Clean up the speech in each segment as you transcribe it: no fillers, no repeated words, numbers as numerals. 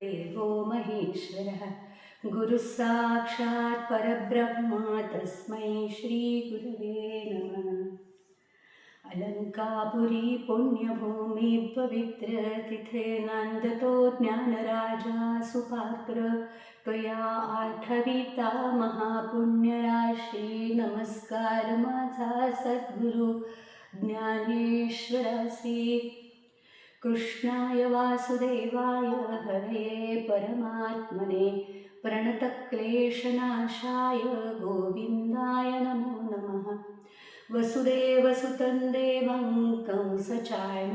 देवो महेश्वरः गुरुसाक्षात् परब्रह्म तस्मै श्रीगुरवे नमः। अलंकापुरी पुण्यभूमी पवित्र तिथे नांदतो ज्ञानराजा सुपात्र त्वया आठविता महापुण्यराशी। नमस्कार माझा सद्गुरु ज्ञानेश्वरासी। कृष्णाय वासुदेवाय हरये परमात्मने प्रणतक्लेशनाशाय गोविन्दाय नमो नमः। वसुदेवसुतं देवं कंसचाणूरमर्दनं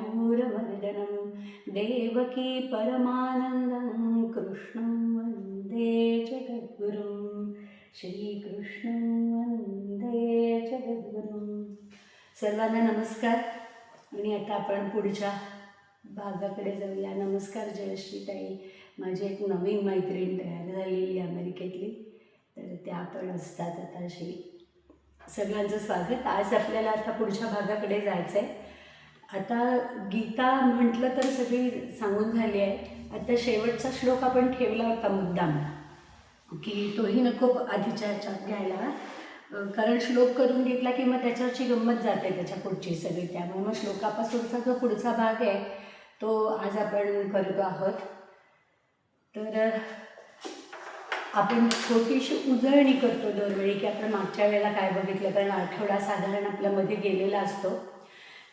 देवकी परमानन्दं कृष्णं वन्दे जगद्गुरुं। श्रीकृष्णं वन्दे जगद्गुरुं। सर्वांना नमस्कार। आणि आता आपण पुढच्या भागाकडे जाऊया। नमस्कार जयश्रीताई, माझी एक नवीन मैत्रीण तयार झालेली अमेरिकेतली, तर त्या पण असतात आता अशी। सगळ्यांचं स्वागत। आज आपल्याला आता पुढच्या भागाकडे जायचं आहे। आता गीता म्हटलं तर सगळी सांगून झाली आहे। आता शेवटचा श्लोक आपण ठेवला होता मुद्दाम, की तोही नको आधीच्या ह्याच्यात घ्यायला, कारण श्लोक करून घेतला की मग त्याच्यावरची गंमत जाते त्याच्या पुढची सगळी। त्यामुळे मग श्लोकापासूनचा जो पुढचा भाग आहे तो आज आपण करतो आहोत। तर आपण छोटीशी उजळणी करतो दरवेळी, की आपण मागच्या वेळेला काय बघितलं, कारण आठवडा साधारण आपल्यामध्ये गेलेला असतो।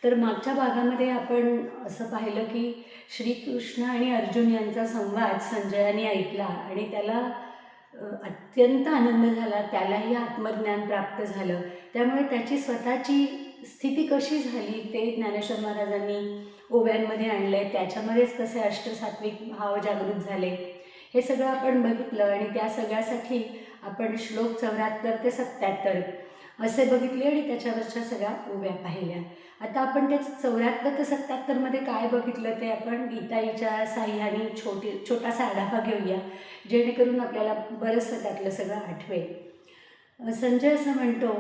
तर मागच्या भागामध्ये आपण असं पाहिलं की श्रीकृष्ण आणि अर्जुन यांचा संवाद संजयाने ऐकला आणि त्याला अत्यंत आनंद झाला, त्यालाही आत्मज्ञान प्राप्त झालं। त्यामुळे त्याची स्वतःची स्थिती कशी झाली ते ज्ञानेश्वर महाराजांनी ओव्यांमध्ये आणले, त्याच्यामध्येच कसे अष्टसात्विक भाव जागृत झाले हे सगळं आपण बघितलं। आणि त्या सगळ्यासाठी आपण श्लोक 74 ते 77 असे बघितले आणि त्याच्यावरच्या सगळ्या ओव्या पाहिल्या। आता आपण ते 74 ते 77 काय बघितलं ते आपण गीताईच्या साह्याने छोटासा आढावा घेऊया, जेणेकरून आपल्याला बरंचसं त्यातलं सगळं आठवेल। संजय असं म्हणतो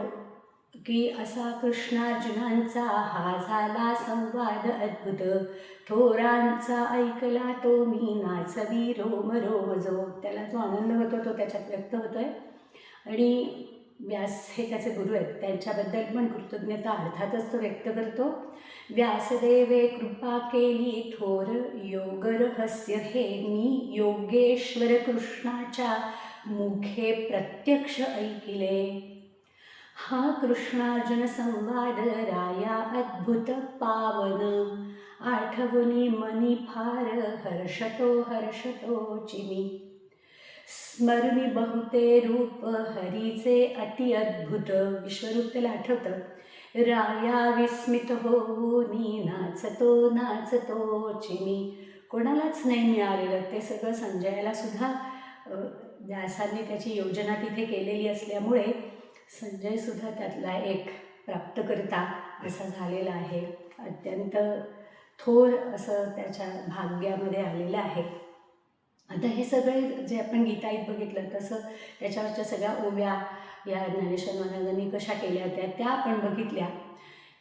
की असा कृष्णार्जुनांचा हा झाला संवाद अद्भुत, थोरांचा ऐकला तो मी नाचवी रोम रोम जो। त्याला जो आनंद होतो तो त्याच्यात व्यक्त होतोय। आणि व्यास हे त्याचे गुरु आहेत, त्यांच्याबद्दल पण कृतज्ञता अर्थातच तो व्यक्त करतो। व्यासदेवे कृपा केली थोर योग रहस्य हे, मी योगेश्वर कृष्णाच्या मुखे प्रत्यक्ष ऐकिले। हा कृष्णार्जुन संवाद राया अद्भुत पावन, आठवणी मनी फार हर्षतो हर्षतो चिमी। स्मरणी बहुते रूप हरीचे अति अद्भुत, विश्वरूप त्याला आठवतं। राया विस्मित होऊनी नाचतो नाचतो चिमी। कोणालाच नाही मिळालेलं ते सगळं संजयाला सुद्धा व्यासांनी त्याची योजना तिथे केलेली असल्यामुळे संजय सुद्धा त्यातला एक प्राप्तकर्ता असा झालेला आहे। अत्यंत थोर असं त्याच्या भाग्यामध्ये आलेलं आहे। आता हे सगळे जे आपण गीताईत बघितलं तसं त्याच्यावरच्या सगळ्या ओव्या या ज्ञानेश्वर महाराजांनी कशा केल्या होत्या त्या आपण बघितल्या।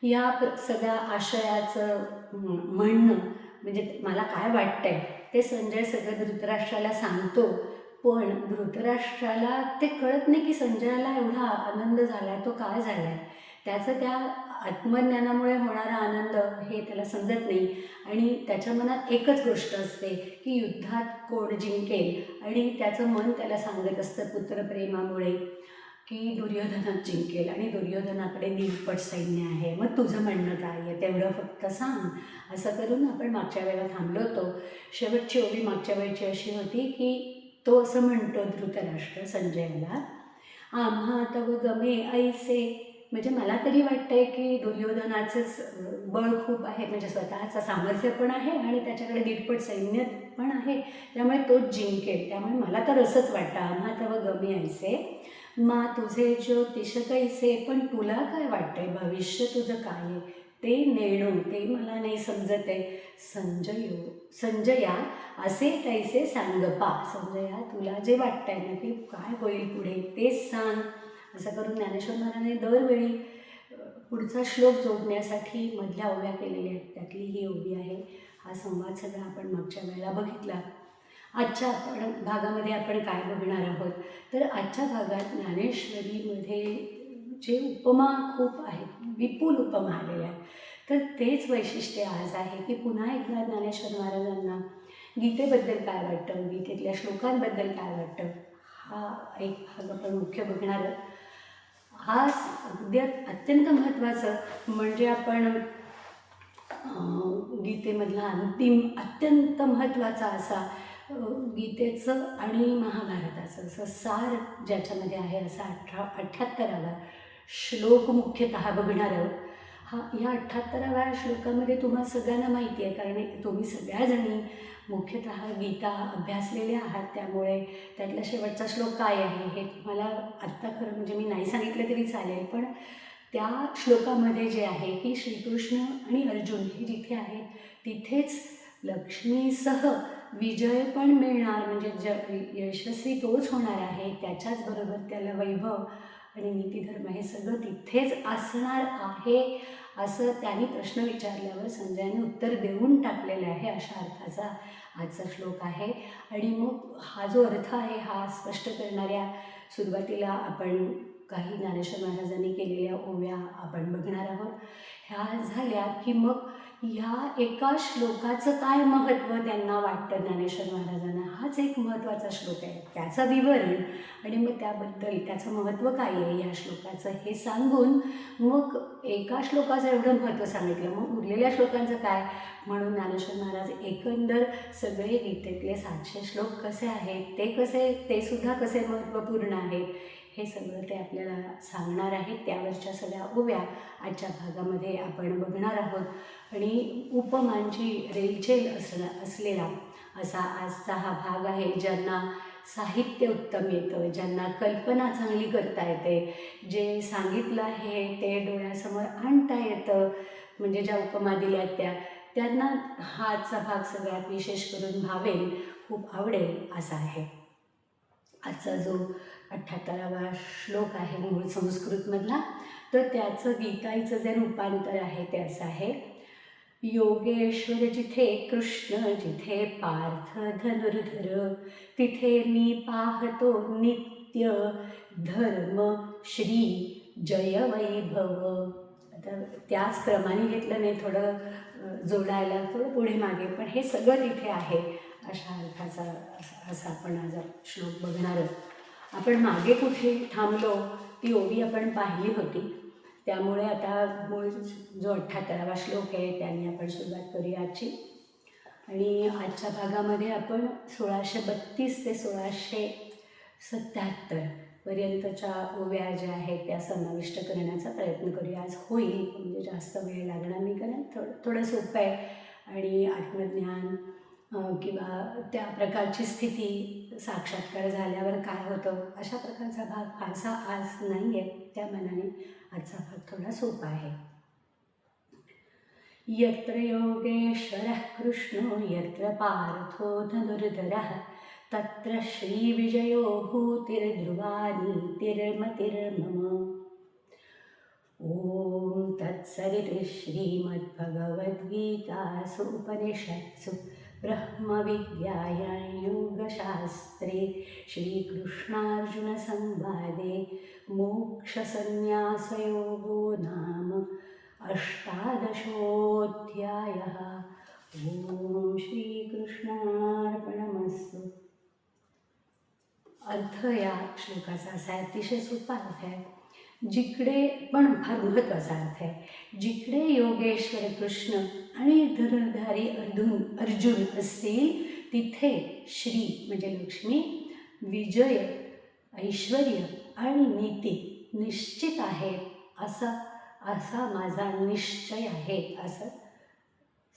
या सगळ्या आशयाचं म्हणणं म्हणजे मला काय वाटतंय ते संजय सगळं धृतराष्ट्राला सांगतो, पण धृतराष्ट्राला ते कळत नाही की संजयाला एवढा आनंद झाला आहे तो काय झाला आहे। त्याचं त्या आत्मज्ञानामुळे होणारा आनंद हे त्याला समजत नाही आणि त्याच्या मनात एकच गोष्ट असते की युद्धात कोण जिंकेल, आणि त्याचं मन त्याला सांगत असतं पुत्रप्रेमामुळे की दुर्योधनच जिंकेल आणि दुर्योधनाकडे 1.5 सैन्य आहे, मग तुझं म्हणणं काय आहे तेवढं फक्त सांग। असं करून आपण मागच्या वेळेला थांबलो होतो। शेवटची ओवी मागच्या वेळची अशी होती की तो असं म्हणतो धृतराष्ट्र संजयाला, आम्हा तव गमे ऐसे, म्हणजे मला तरी वाटतंय की दुर्योधनाचंच बळ खूप आहे, म्हणजे स्वतःचं सामर्थ्य पण आहे आणि त्याच्याकडे 1.5 सैन्य पण आहे, त्यामुळे तोच जिंकेल। त्यामुळे मला तर असंच वाटतं, आम्हा तव गमे ऐसे मा तुझे ज्योतिष कैसे, पण तुला काय वाटतंय भविष्य तुझं काय आहे ते नेणो ते मला नाही समजत आहे। संजया असे तैसे सांग पा, संजया तुला जे वाटतंय ना की काय होईल पुढे तेच सांग। असं करून ज्ञानेश्वर महाराजांनी दरवेळी पुढचा श्लोक जोडण्यासाठी मधल्या ओव्या केलेल्या आहेत, त्यातली ही ओवी आहे। हा संवाद सगळा आपण मागच्या वेळेला बघितला। आजच्या भागामध्ये आपण काय बघणार आहोत, तर आजच्या भागात ज्ञानेश्वरीमध्ये जे उपमा खूप आहेत, विपुल उपमा आलेल्या आहेत. तर तेच वैशिष्ट्य आज आहे की पुन्हा एकदा ज्ञानेश्वर महाराजांना गीतेबद्दल काय वाटतं, गीतेतल्या श्लोकांबद्दल काय वाटतं, हा एक भाग आपण मुख्य बघणार आहोत. आज अगदी अत्यंत महत्त्वाचं म्हणजे आपण गीतेमधला अंतिम अत्यंत महत्त्वाचा असा गीतेचं आणि महाभारताचं असं सार ज्याच्यामध्ये आहे असा 78वा श्लोक मुख्यतः बघणार आहोत. ह्या 78व्या श्लोकामध्ये तुम्हा सगळ्यांना माहिती आहे, कारण तुम्ही सगळ्याजणी मुख्यतः गीता अभ्यासलेल्या आहात, त्यामुळे त्यातला शेवटचा श्लोक काय आहे हे तुम्हाला आत्ता खरं म्हणजे मी नाही सांगितलं तरी चालेल, पण त्या श्लोकामध्ये जे आहे की श्रीकृष्ण आणि अर्जुन हे जिथे आहेत तिथेच लक्ष्मीसह विजय पण मिळणार, म्हणजे यशस्वी तोच होणार आहे, त्याच्याचबरोबर त्याला वैभव आणि नीतिधर्म हे सगळं तिथेच असणार आहे असं त्यांनी प्रश्न विचारल्यावर संजयाने उत्तर देऊन टाकलेलं आहे, अशा अर्थाचा आजचा श्लोक आहे. आणि मग हा जो अर्थ आहे हा स्पष्ट करणाऱ्या सुरुवातीला आपण काही ज्ञानेश्वर महाराजांनी केलेल्या ओव्या आपण बघणार आहोत. ह्या झाल्या की मग ह्या एका श्लोकाचं काय महत्त्व त्यांना वाटतं ज्ञानेश्वर महाराजांना, हाच एक महत्त्वाचा श्लोक आहे, त्याचं विवरण आणि मग त्याबद्दल त्याचं महत्त्व काय आहे या श्लोकाचं हे सांगून मग एका श्लोकाचं एवढं महत्त्व सांगितलं, मग उरलेल्या श्लोकांचं काय, म्हणून ज्ञानेश्वर महाराज एकंदर सगळे गीतेतले 700 श्लोक कसे आहेत, ते सुद्धा कसे महत्त्वपूर्ण आहेत हे सगळं ते आपल्याला सांगणार आहेत. त्यावरच्या सगळ्या ओव्या आजच्या भागामध्ये आपण बघणार आहोत. आणि उपमांची रेलचेल असलेला असा आजचा हा भाग आहे. ज्यांना साहित्य उत्तम येतं, ज्यांना कल्पना चांगली करता येते, जे सांगितलं आहे ते डोळ्यासमोर आणता येतं, म्हणजे ज्या उपमा दिल्या त्यांना हा आजचा भाग सगळ्यात विशेष करून भावेल, खूप आवडेल असा आहे. आजचा जो 78वा श्लोक आहे मूळ संस्कृतमधला, तर त्याचं गीताईचं जे रूपांतर आहे ते असं आहे. योगेश्वर जिथे कृष्ण, जिथे पार्थ धनुर्धर, तिथे मी पाहतो नित्य धर्म श्री जय वैभव. आता त्याच क्रमाने घेतलं नाही, थोडं जोडायला थोडं पुढे मागे, पण हे सगळं तिथे आहे अशा अर्थाचा असा आपण आज श्लोक बघणार आहोत. आपण मागे कुठे थांबलो ती ओवी आपण पाहिली होती, त्यामुळे आता मूळ जो 78वा श्लोक आहे त्याने आपण सुरुवात करूया आजची. आणि आजच्या भागामध्ये आपण 1632 ते 1677 पर्यंतच्या ओव्या ज्या आहेत त्या समाविष्ट करण्याचा प्रयत्न करूया. आज होईल, म्हणजे जास्त वेळ लागणार नाही, कारण थोडं सोपं आहे आणि आत्मज्ञान किंवा त्या प्रकारची स्थिती साक्षात्कार झाल्यावर काय होतं अशा प्रकारचा भाग फारसा आज नाही आहे, त्या मानाने आजचा भाग थोडा सोपा आहे. यत्र योगेश्वरः कृष्णो यत्र पार्थो धनुर्धरः तत्र श्रीविजयो भूतिर्ध्रुवा नीतिर्मतिर्मम. ॐ तत्सदिति श्रीमद्भगवद्गीतासु उपनिषत्सु ब्रह्मविद्यायां योगशास्त्रे श्रीकृष्णार्जुनसंवादे मोक्षसंन्यासयोगो नाम 18ोऽध्यायः. ॐ श्रीकृष्णार्पणमस्तु. अर्थ या श्लोकाचा असा अतिशय सोपा अर्थ आहे, जिकडे पण फार महत्त्वाचा अर्थ आहे. जिकडे योगेश्वर कृष्ण आणि धनुर्धारी अर्जुन असतील तिथे श्री म्हणजे लक्ष्मी, विजय, ऐश्वर आणि नीती निश्चित आहे असा माझा निश्चय आहे, असं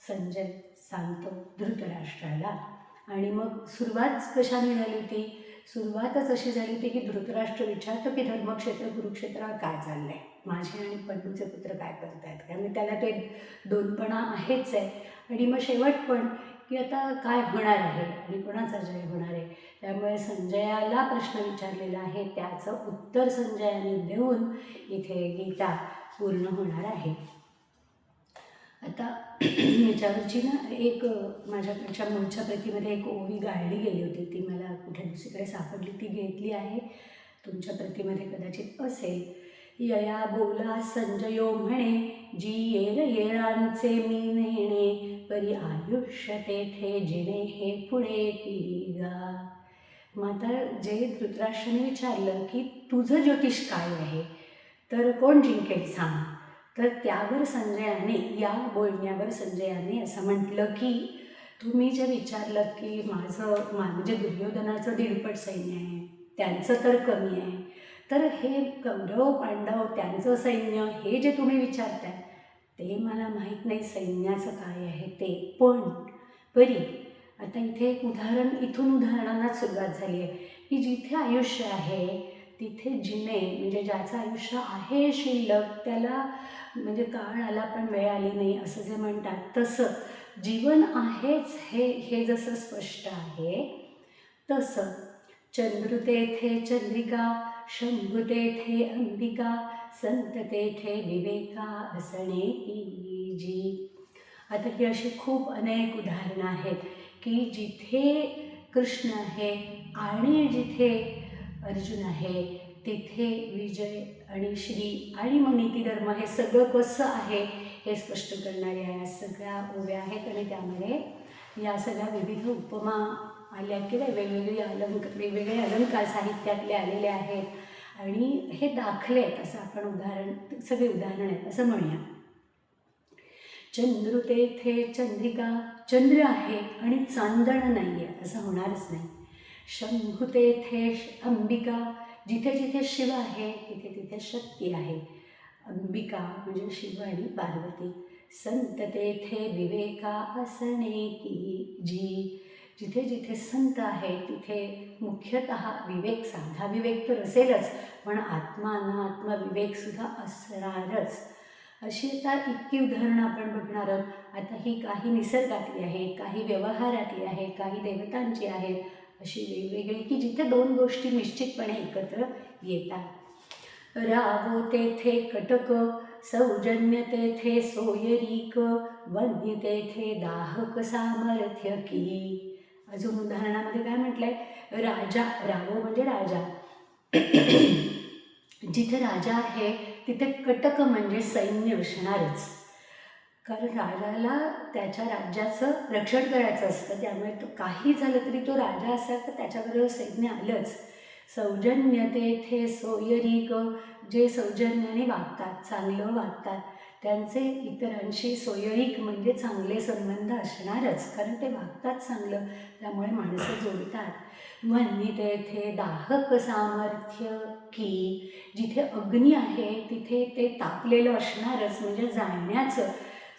संजय सांगतो धृतराष्ट्राला. आणि मग सुरुवात कशाने झाली होती, सुरुवातच अशी झाली होती की धृतराष्ट्र विचारतो की धर्मक्षेत्र कुरुक्षेत्रावर काय चाललं आहे, माझे आणि पंडूचे पुत्र काय करत आहेत, कारण त्याला ते दोनपणा आहेच आहे. आणि मग शेवट पण की आता काय होणार आहे आणि कोणाचा जय होणार आहे. त्यामुळे संजयाला प्रश्न विचारलेला आहे, त्याचं उत्तर संजयाने देऊन इथे गीता पूर्ण होणार आहे. आता याच्यावरची ना एक माझ्याकडच्या मूळच्या प्रतीमध्ये एक ओवी गाळली गेली होती, ती मला कुठे दुसरीकडे सापडली, ती घेतली आहे. तुमच्या प्रतीमध्ये कदाचित असेल. यया बोला संजयो म्हणे, जी येर येळांचे मी नेणे, परी आयुष्य तेथे जिणे हे पुढे ती गा. मग आता जे धृतराष्ट्राने विचारलं की तुझं ज्योतिष काय आहे, तर कोण जिंकेल सांग. तर त्यावर संजयाने, या बोलण्यावर संजयाने असं म्हटलं की तुम्ही जे विचारलं की म्हणजे दुर्योधनाचं 1.5 सैन्य आहे, त्यांचं तर कमी आहे, तर हे कौरव पांडव त्यांचं सैन्य हे जे तुम्ही विचारताय ते मला माहीत नाही सैन्याचं काय आहे ते. पण परी आता इथे एक इथून उदाहरणांना सुरुवात झाली आहे की जिथे आयुष्य आहे तिथे जिणे, म्हणजे ज्याचं आयुष्य आहे शिल्लक, त्याला म्हणजे काळ आला पण वेळ आली नाही असं जे म्हणतात, तसं जीवन आहेच हे जसं स्पष्ट आहे तसं चंद्र तेथे चंद्रिका, शंभू तेथे अंबिका, संत तेथे विवेका असणे ती जी. आता ही अशी खूप अनेक उदाहरणं आहेत की जिथे कृष्ण आहे आणि जिथे अर्जुन आहे तिथे विजय आणि श्री आणि मग नीतिधर्म हे सगळं कसं आहे हे स्पष्ट करणाऱ्या या सगळ्या ओव्या आहेत. आणि त्यामध्ये या सगळ्या विविध उपमा आल्या किंवा वेगवेगळे अलंकार साहित्यातले आलेले आहेत आणि हे दाखले आहेत असं आपण सगळे उदाहरण आहेत असं म्हणूया. चंद्र तेथे चंद्रिका, चंद्र आहे आणि चांदण नाही आहे असं होणारच नाही. शंभू तेथे अंबिका, जिथे जिथे शिव आहे तिथे तिथे शक्ती आहे. अंबिका म्हणजे शिव आणि पार्वती. संत तेथे विवेका असणे की जी, जिथे जिथे संत आहे तिथे मुख्यतः विवेक, साधा विवेक तर असेलच पण आत्मविवेकसुद्धा असणारच. अशी आता इतकी उदाहरणं आपण बघणार आहोत. आता ही काही निसर्गातली आहे, काही व्यवहारातली आहे, काही देवतांची आहेत, अशी वेगवेगळी की जिथे 2 गोष्टी निश्चितपणे एकत्र येतात. रावो तेथे कटक, सौजन्य तेथे सोयरीक, वन्य तेथे दाहक सामर्थ्य की. अजून उदाहरणामध्ये काय म्हटलंय, रावो म्हणजे राजा, जिथे राजा आहे तिथे कटक म्हणजे सैन्य असणारच, कारण राजाला त्याच्या राज्याचं रक्षण करायचं असतं, त्यामुळे तो काही झालं तरी तो राजा असा तर त्याच्याबरोबर सैन्य आलंच. सौजन्य तेथे सोयरीक, जे सौजन्याने वागतात, चांगलं वागतात, त्यांचे इतरांशी सोयरीक म्हणजे चांगले संबंध असणारच, कारण ते वागतात चांगलं, त्यामुळे माणसं जोडतात. वन्य तेथे दाहक सामर्थ्य की, जिथे अग्नी आहे तिथे ते तापलेलं असणारच, म्हणजे जाळण्याचं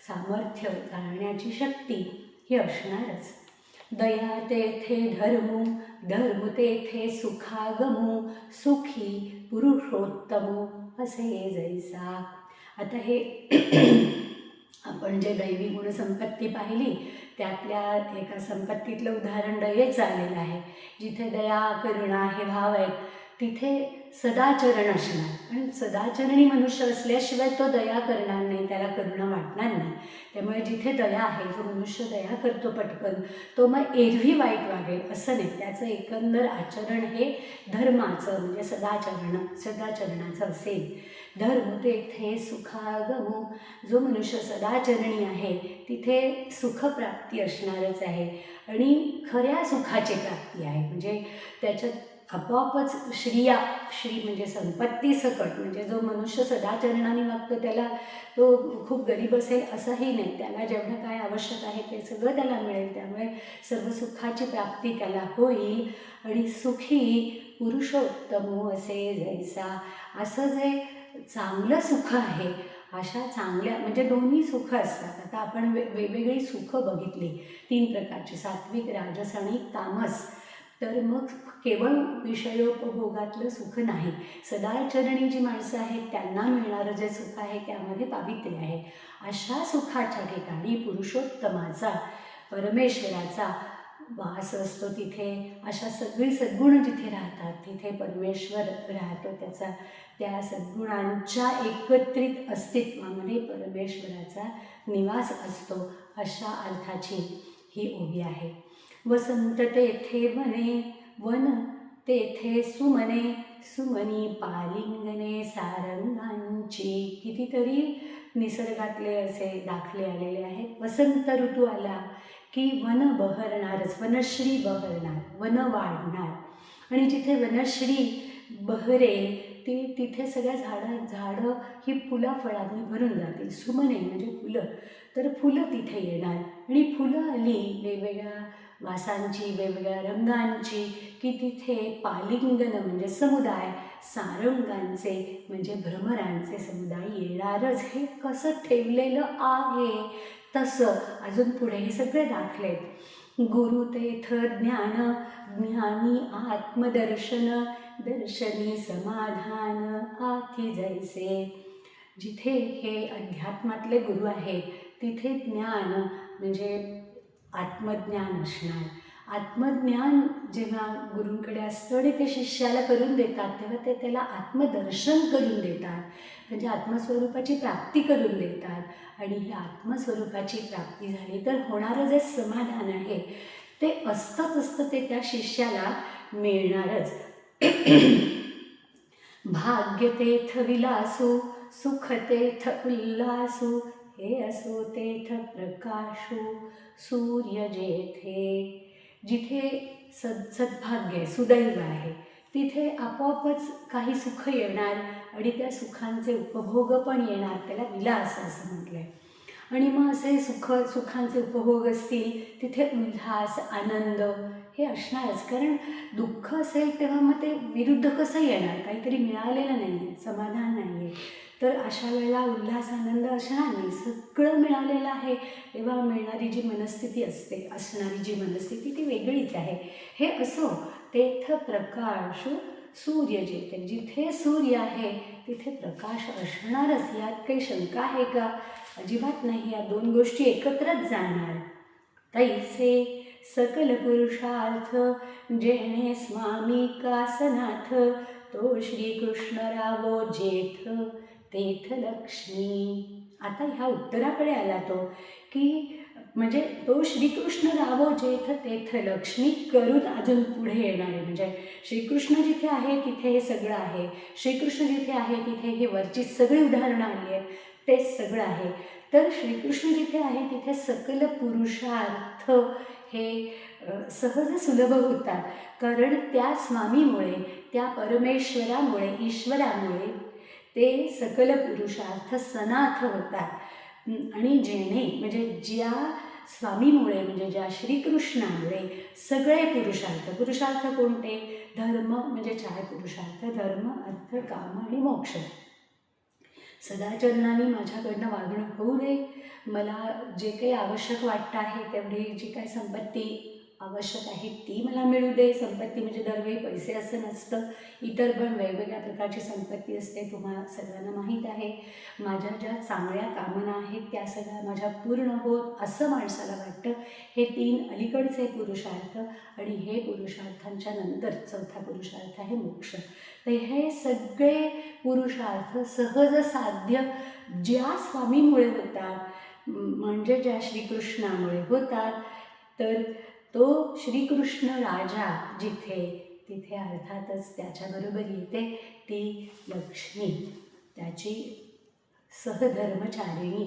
सामर्थ्य, जाळण्याची शक्ती ही असणारच. दया तेथे धर्मो, धर्म तेथे सुखागमो, सुखी पुरुषोत्तमो असे जैसा. आता हे आपण जे दैवी गुणसंपत्ती पाहिली त्यातल्या एका संपत्तीतलं उदाहरण दयेचं आलेलं आहे. जिथे दया करुणा हे भाव आहेत तिथे सदाचरण असणार, आणि सदाचरणी मनुष्य असल्याशिवाय तो दया करणार नाही, त्याला करुणा वाटणार नाही. त्यामुळे जिथे दया आहे, जो मनुष्य दया करतो पटकन, तो मग एरवी वाईट वागेल असं नाही, त्याचं एकंदर आचरण हे धर्माचं म्हणजे सदाचरणाचं असेल. धर्म तेथे सुखागमो, जो मनुष्य सदाचरणी आहे तिथे सुखप्राप्ती असणारच आहे आणि खऱ्या सुखाची प्राप्ती आहे, म्हणजे त्याच्यात आपोआपच श्री म्हणजे संपत्ती सकट, म्हणजे जो मनुष्य सदाचरणाने वागतो त्याला तो खूप गरीब असेल असंही नाही, त्याला जेवढं काय आवश्यक आहे ते सगळं त्याला मिळेल, त्यामुळे सर्व सुखाची प्राप्ती त्याला होईल. आणि सुखी पुरुषोत्तमो असे जैसा, असं जे चांगलं सुख आहे, अशा चांगल्या म्हणजे दोन्ही सुख असतात. आता आपण वेगवेगळी सुखं बघितली 3 प्रकारची, सात्विक, राजस आणि तामस. तर मग केवळ विषयोपभोगातलं सुख नाही, सदाचरणी जी माणसं आहेत त्यांना मिळणारं जे सुख आहे त्यामध्ये पावित्र्य आहे. अशा सुखाच्या ठिकाणी पुरुषोत्तमाचा, परमेश्वराचा वास असतो तिथे, अशा सगळी सद्गुण जिथे राहतात तिथे परमेश्वर राहतो. त्या सद्गुणांच्या एकत्रित अस्तित्वामध्ये परमेश्वराचा निवास असतो, अशा अर्थाची ही ओवी आहे. वसंत तेथे वने, वन तेथे सुमने, सुमनी पालिंगने सारंगांची. कितीतरी निसर्गातले असे दाखले आलेले आहेत. वसंत ऋतू आला की वन बहरणारच, वनश्री बहरणार, वन वाढणार. आणि जिथे वनश्री बहरेल तिथे सगळ्या झाडं ही फुलाफळांनी भरून जातील. सुमने म्हणजे फुलं, तर फुलं तिथे येणार. आणि फुलं आली वेगवेगळ्या वासांची, वेगवेगळ्या रंगांची, की तिथे पालिंगन म्हणजे समुदाय, सारंगांचे म्हणजे भ्रमरांचे समुदाय येणारच. हे कसं ठेवलेलं आहे तसं अजून पुढे हे सगळे दाखलेत. गुरुतेथ ज्ञान, ज्ञानी आत्मदर्शन, दर्शनी समाधान आथी जैसे. जिथे हे अध्यात्मातले गुरु आहेत तिथे ज्ञान म्हणजे आत्मज्ञान असणार. आत्मज्ञान जेव्हा गुरूंकडे असतं आणि ते शिष्याला करून देतात तेव्हा ते त्याला आत्मदर्शन करून देतात, म्हणजे आत्मस्वरूपाची प्राप्ती करून देतात. आणि ही आत्मस्वरूपाची प्राप्ती झाली तर होणारं जे समाधान आहे ते असतं ते त्या शिष्याला मिळणारच. भाग्य तेथ विलासू, सुख तेथ उल्लासू, हे असो तेथ प्रकाशू, सूर्य जेथे. जिथे सद्भाग्य सुदैव आहे तिथे आपोआपच काही सुख येणार आणि त्या सुखांचे उपभोग पण येणार. त्याला विलास असं म्हटलं आहे. आणि मग असे सुखांचे उपभोग असतील तिथे उल्हास, आनंद हे असणारच. कारण दुःख असेल तेव्हा मग ते विरुद्ध कसं येणार, काहीतरी मिळालेलं नाही आहे, समाधान नाही आहे. तर अशा वेळेला उल्हास, आनंद असणार नाही. सगळं मिळालेलं आहे तेव्हा मिळणारी जी मनस्थिती असते, असणारी जी मनस्थिती ती वेगळीच आहे. हे असो तेथ प्रकाश सूर्य जेथे. जिथे सूर्य आहे तिथे प्रकाश असणारच, यात काही शंका आहे का? अजिबात नाही. या दोन गोष्टी एकत्रच जाणार. तैसे सकल पुरुषार्थ, जेणे स्वामी कासनाथ, तो श्रीकृष्ण रावो जेथ, तेथ लक्ष्मी. आता ह्या उत्तराकडे आला तो की म्हणजे तो श्रीकृष्ण रावो जेथ तेथ लक्ष्मी करून अजून पुढे येणार आहे. म्हणजे श्रीकृष्ण जिथे आहे तिथे हे सगळं आहे, श्रीकृष्ण जिथे आहे तिथे ही वरची सगळी उदाहरणं आली आहेत, ते सगळं आहे. तर श्रीकृष्ण जिथे आहे तिथे सकल पुरुषार्थ हे सहज सुलभ होतात. कारण त्या स्वामीमुळे, त्या परमेश्वरामुळे, ईश्वरामुळे ते सकल पुरुषार्थ सनाथ होतात. आणि जेणे म्हणजे ज्या स्वामीमुळे, म्हणजे ज्या श्रीकृष्णामुळे सगळे पुरुषार्थ कोणते? धर्म म्हणजे 4 पुरुषार्थ, धर्म, अर्थ, काम आणि मोक्ष. सदाचरणाने माझ्याकडनं वागणं होऊ दे. मला जे काही आवश्यक वाटतं आहे तेवढी जी काही संपत्ती आवश्यक आहे ती मला मिळू दे. संपत्ती म्हणजे दरवेळी पैसे असं नसतं, इतर पण वेगवेगळ्या प्रकारची संपत्ती असते, तुम्हाला सगळ्यांना माहीत आहे. माझ्या ज्या चांगल्या कामना आहेत त्या सगळ्या माझ्या पूर्ण होत असं माणसाला वाटतं. हे 3 अलीकडचे पुरुषार्थ आणि हे पुरुषार्थांच्या नंतर 4था पुरुषार्थ आहे मोक्ष. तर हे सगळे पुरुषार्थ सहज साध्य ज्या स्वामीमुळे होतात, म्हणजे ज्या श्रीकृष्णामुळे होतात. तर तो श्रीकृष्ण राजा जिथे, तिथे अर्थातच त्याच्याबरोबर येते ती लक्ष्मी, त्याची सहधर्मचारिणी.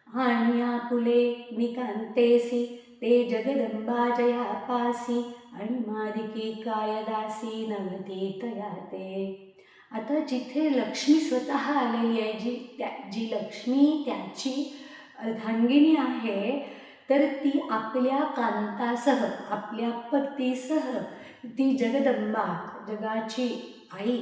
आणि आपुले निकांतेसी, ते जगदंबा जया पासी, आणि मादिकी कायदासी नवती तया ते. आता जिथे लक्ष्मी स्वतः आलेली आहे, जी लक्ष्मी त्याची अर्धांगिनी आहे, तर ती आपल्या कांतासह, आपल्या पतीसह, ती जगदंबा, जगाची आई,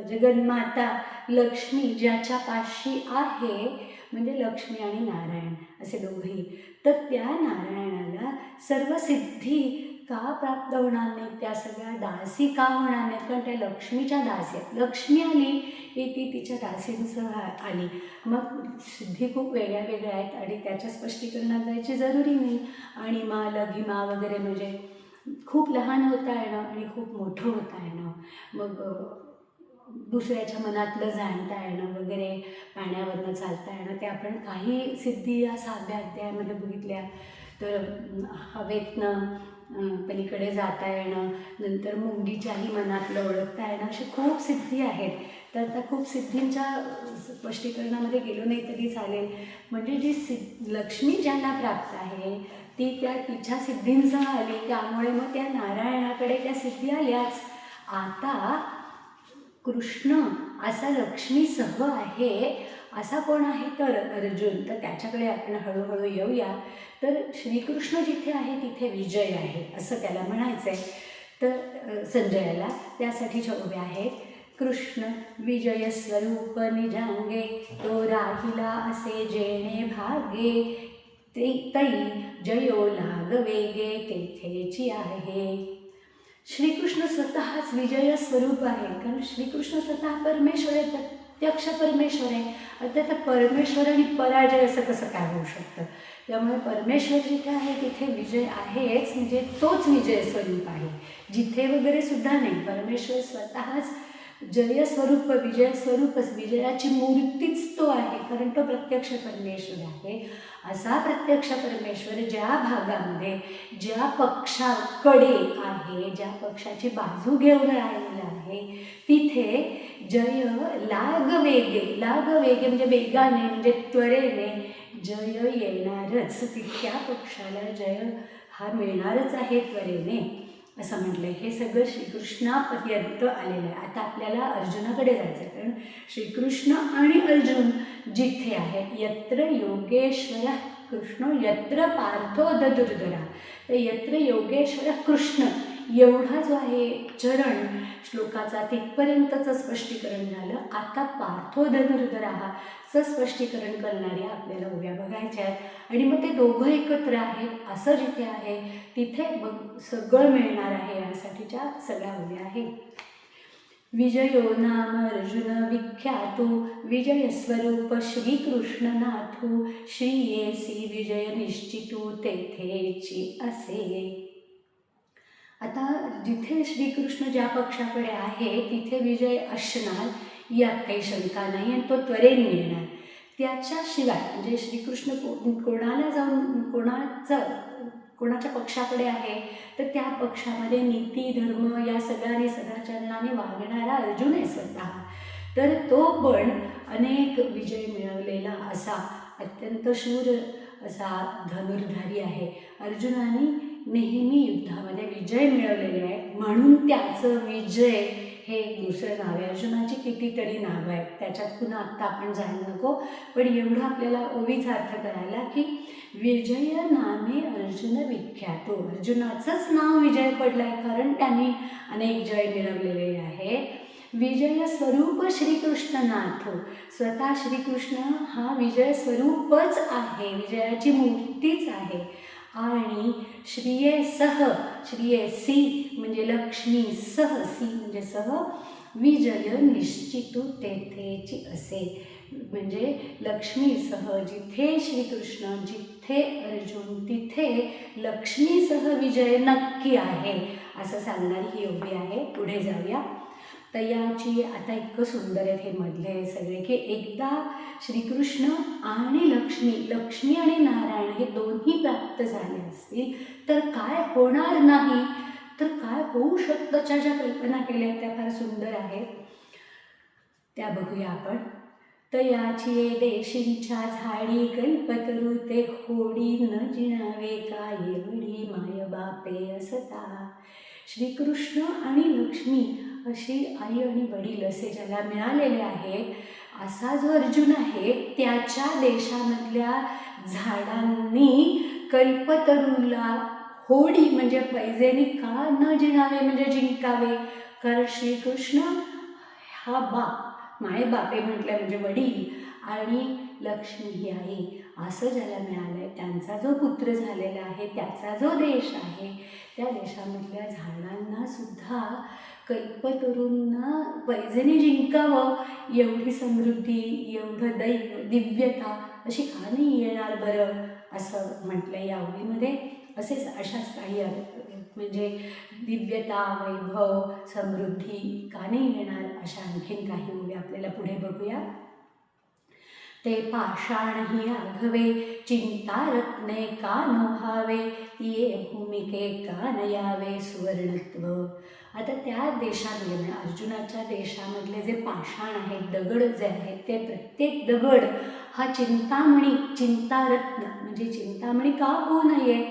जगन्माता लक्ष्मी ज्याच्या पाशी आहे, म्हणजे लक्ष्मी आणि नारायण असे दोघेही. तर त्या नारायणाला सर्व सिद्धी का प्राप्त होणार नाहीत, त्या सगळ्या दासी का होणार नाहीत, कारण त्या लक्ष्मीच्या दासी आहेत. लक्ष्मी आली की ती तिच्या दासींसह आली. मग सिद्धी खूप वेगळ्या वेगळ्या आहेत आणि त्याच्या स्पष्टीकरणात जायची जरुरी नाही. आणि मा लघिमा वगैरे म्हणजे खूप लहान होता येणं आणि खूप मोठं होता येणं, मग दुसऱ्याच्या मनातलं जाणता येणं वगैरे, पाण्यावरनं चालता येणं, ते आपण काही सिद्धी या 6व्या अध्यायामध्ये बघितल्या. तर हवेतनं पलीकडे जाता येणं, नंतर मुंगीच्याही मनातलं ओळखता येणं, अशी खूप सिद्धी आहेत. तर त्या खूप सिद्धींच्या स्पष्टीकरणामध्ये गेलो नाही तरी चालेल. म्हणजे जी लक्ष्मी ज्याला प्राप्त आहे ती तिच्या सिद्धींसह आली, त्यामुळे मग त्या नारायणाकडे त्या सिद्धी आल्याच. आता कृष्ण असा लक्ष्मीसह आहे, असा कोण आहे तर अर्जुन. तर त्याच्याकडे आपण हळूहळू येऊया. तर श्रीकृष्ण जिथे आहे तिथे विजय आहे असं त्याला म्हणायचं आहे. तर संजयाला त्यासाठीच्या उभ्या आहेत. कृष्ण विजय स्वरूप निजांगे, तो राहिला असे जेणे भागे, ते तई जयो लाग वेगे तेथेची आहे. श्रीकृष्ण स्वतःच विजय स्वरूप आहे, कारण श्रीकृष्ण स्वतः परमेश्वर आहे, प्रत्यक्ष परमेश्वर आहे. आता तर परमेश्वर आणि पराजय असं कसं काय होऊ शकतं? त्यामुळे परमेश्वर जिथे आहे तिथे विजय आहेच, म्हणजे तोच विजय स्वरूप आहे. जिथे वगैरे सुद्धा नाही, परमेश्वर स्वतःच जयस्वरूप, विजय स्वरूपच, विजयाची मूर्तीच तो आहे, कारण तो प्रत्यक्ष परमेश्वर आहे. असा प्रत्यक्ष परमेश्वर ज्या भागामध्ये, ज्या पक्षाकडे आहे, ज्या पक्षाची बाजू घेऊन राहिलेला आहे, तिथे जय लाग वेगे, लाग वेगे म्हणजे वेगाने, म्हणजे त्वरेने जय येणारच, त्या पक्षाला जय हा मिळणारच आहे त्वरेने, असं म्हटलं. हे सगळं श्रीकृष्णापर्यंत आलेलं आहे. आता आपल्याला अर्जुनाकडे जायचं आहे, कारण श्रीकृष्ण आणि अर्जुन जिथे आहे, यत्र योगेश्वर कृष्ण यत्र पार्थो ददुर्धरा, तर यत्र योगेश्वर कृष्ण एवढा जो आहे चरण श्लोकाचा तिथपर्यंतचं स्पष्टीकरण झालं. आता पार्थो धनुर्धराचं स्पष्टीकरण करणाऱ्या आपल्याला उभ्या बघायच्या आहेत. आणि मग ते दोघं एकत्र आहेत असं जिथे आहे तिथे मग सगळं मिळणार आहे, यासाठीच्या सगळ्या उभ्या आहेत. विजयो नाम अर्जुन विख्यातो, विजय स्वरूप श्रीकृष्ण नाथो, श्रीयेसी विजय निश्चितो तेथेची असे. आता जिथे श्रीकृष्ण ज्या पक्षाकडे आहे तिथे विजय असणार, यात काही शंका नाही, आणि तो त्वरेने येणार. त्याच्याशिवाय म्हणजे श्रीकृष्ण कोणाला जाऊन कोणाच्या पक्षाकडे आहे तर त्या पक्षामध्ये नीती धर्म या सगळ्यांनी सदाचरणाने वागणारा अर्जुन आहे स्वतः. तर तो पण अनेक विजय मिळवलेला असा अत्यंत शूर असा धनुर्धारी आहे. अर्जुनाने नेहमी युद्धामध्ये विजय मिळवलेले आहे, म्हणून त्याचं विजय हे दुसरं नाव आहे. अर्जुनाची कितीतरी नावं आहेत, त्याच्यात पुन्हा आत्ता आपण जायला नको, पण एवढं आपल्याला ओवीचा अर्थ करायला की विजय नामे अर्जुन विख्यातो, अर्जुनाचंच नाव विजय पडलं आहे, कारण त्यांनी अनेक जय मिळवलेले आहे. विजय स्वरूप श्रीकृष्णनाथो, स्वतः श्रीकृष्ण हा विजय स्वरूपच आहे, विजयाची मूर्तीच आहे. आणि श्रियेसह, श्रियेसी म्हणजे लक्ष्मी, सह सी म्हणजे सह, विजय निश्चितो तेथेची असे, म्हणजे लक्ष्मीसह जिथे श्रीकृष्ण जिथे अर्जुन तिथे लक्ष्मीसह विजय नक्की आहे असं सांगणारी ही उभी आहे. पुढे जाऊया. तयाची आता इतकं सुंदर आहेत हे मधले सगळे की एकदा श्रीकृष्ण आणि लक्ष्मी आणि नारायण हे दोन्ही प्राप्त झाले असतील तर काय होणार नाही, तर काय होऊ शकतं, ज्या कल्पना केल्या त्या फार सुंदर आहेत, त्या बघूया आपण. तयाची देशींच्या झाडी कल्पतरू, ते होडी न जिणावे काय एवढी माय बापे असता. श्रीकृष्ण आणि लक्ष्मी अशी आई आणि वडील असे ज्याला मिळालेले आहेत, असा जो अर्जुन आहे त्याच्या देशामधल्या झाडांनी कल्पतरूला होडी म्हणजे पैजेने का न जिणावे म्हणजे जिंकावे, कारण श्रीकृष्ण हा बाप, माय बापे म्हटलं म्हणजे वडील, आणि लक्ष्मी ही आई असं ज्याला मिळालं आहे, त्यांचा जो पुत्र झालेला आहे, त्याचा जो देश आहे, त्या देशामधल्या झाडांना सुद्धा कल्पतरूंना पैजेने जिंकावं एवढी समृद्धी, एवढं दिव्यता अशी का नाही येणार बरं, असं म्हटलं या ओळीमध्ये. अशाच काही म्हणजे दिव्यता, वैभव, समृद्धी का नाही येणार, अशा आणखीन काही ओळी आपल्याला पुढे बघूया. ते पाषाण ही आघवे चिंता रत्ने का नोहावे, ये भूमिके का नयावे सुवर्णत्व. आता त्या देशामध्ये म्हणजे अर्जुनाच्या देशामधले जे पाषाण आहेत, दगड जे आहेत, ते प्रत्येक दगड हा चिंतामणी, चिंतारत्न म्हणजे चिंतामणी का होऊ नये,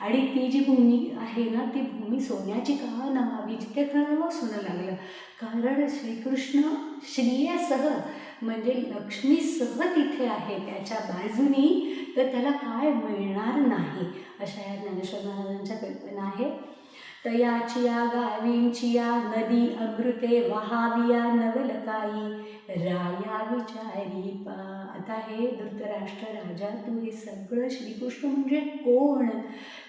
आणि ती जी भूमी आहे ना, ती भूमी सोन्याची का नव्हावी, जिथे कळावं सोनं लागलं. कारण श्रीकृष्ण श्रियेसह म्हणजे लक्ष्मीसह तिथे आहे त्याच्या बाजूनी, तर त्याला काय मिळणार नाही, अशा या ज्ञानेश्वर महाराजांच्या कल्पना आहेत. तयाचिया गावींचिया नदी अमृते वहाविया नवलकाई राया विचारी पा. आता हे धृतराष्ट्र राजा, तू हे सगळं, श्रीकृष्ण म्हणजे कोण,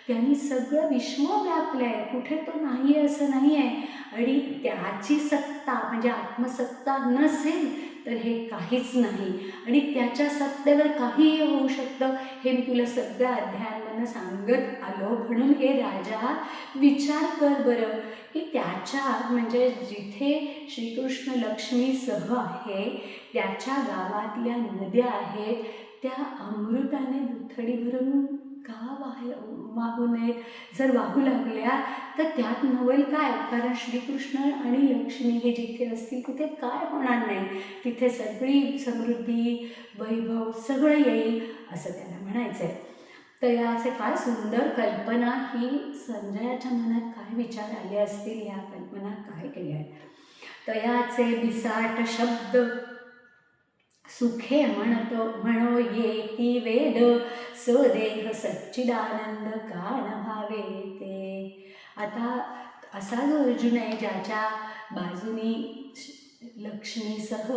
त्यांनी सगळं विश्व व्यापलं आहे, कुठे तो नाही असं नाही आहे, आणि त्याची सत्ता म्हणजे आत्मसत्ता नसेल तर हे काहीच नाही, आणि त्याच्या सत्तेवर काहीही होऊ शकतं, हे मी तुला सगळ्या अध्यायांमधून सांगत आलो. म्हणून हे राजा विचार कर बरं, की त्याच्या म्हणजे जिथे श्रीकृष्ण लक्ष्मीसह आहे त्याच्या गावातल्या नद्या आहेत, त्या अमृताने दुथडी भरून का वाहू नयेत, जर वाहू लागल्या तर त्यात नवल काय, कारण श्रीकृष्ण आणि लक्ष्मी हे जिथे असतील तिथे काय होणार नाही, तिथे सगळी समृद्धी, वैभव सगळं येईल, असं त्याला म्हणायचं आहे. तयाचे काय सुंदर कल्पना, ही संजयाच्या मनात काय विचार आले असतील, ह्या कल्पना काय केल्या आहेत. तयाचे बिसाट शब्द सुखे म्हणो येती वेद, सदेह सच्चिदानंद का न भावे ते. आता असा जो अर्जुन आहे, ज्याच्या बाजूनी लक्ष्मीसह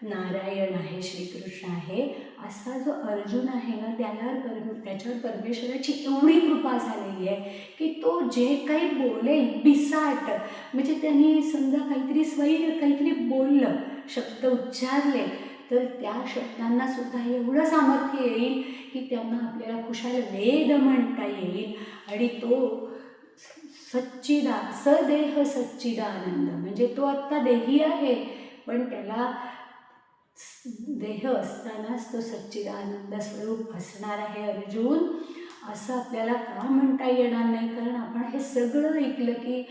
नारायण आहे, श्रीकृष्ण आहे, असा जो अर्जुन आहे ना, त्याच्यावर परमेश्वराची एवढी कृपा झालेली आहे की तो जे काही बोलेल बिसाट, म्हणजे त्यांनी समजा काहीतरी स्वैर काहीतरी बोललं, शब्द उच्चारले, तर त्या शब्दांना सुद्धा एवढं सामर्थ्य येईल की त्यांना आपल्याला खुशाल वेद म्हणता येईल, आणि तो सदेह सच्चिदानंद म्हणजे तो आत्ता देही आहे, पण त्याला देह असतानाच तो सच्चिदानंद स्वरूप असणार आहे अर्जुन, असं आपल्याला का म्हणता येणार नाही, कारण आपण हे सगळं ऐकलं की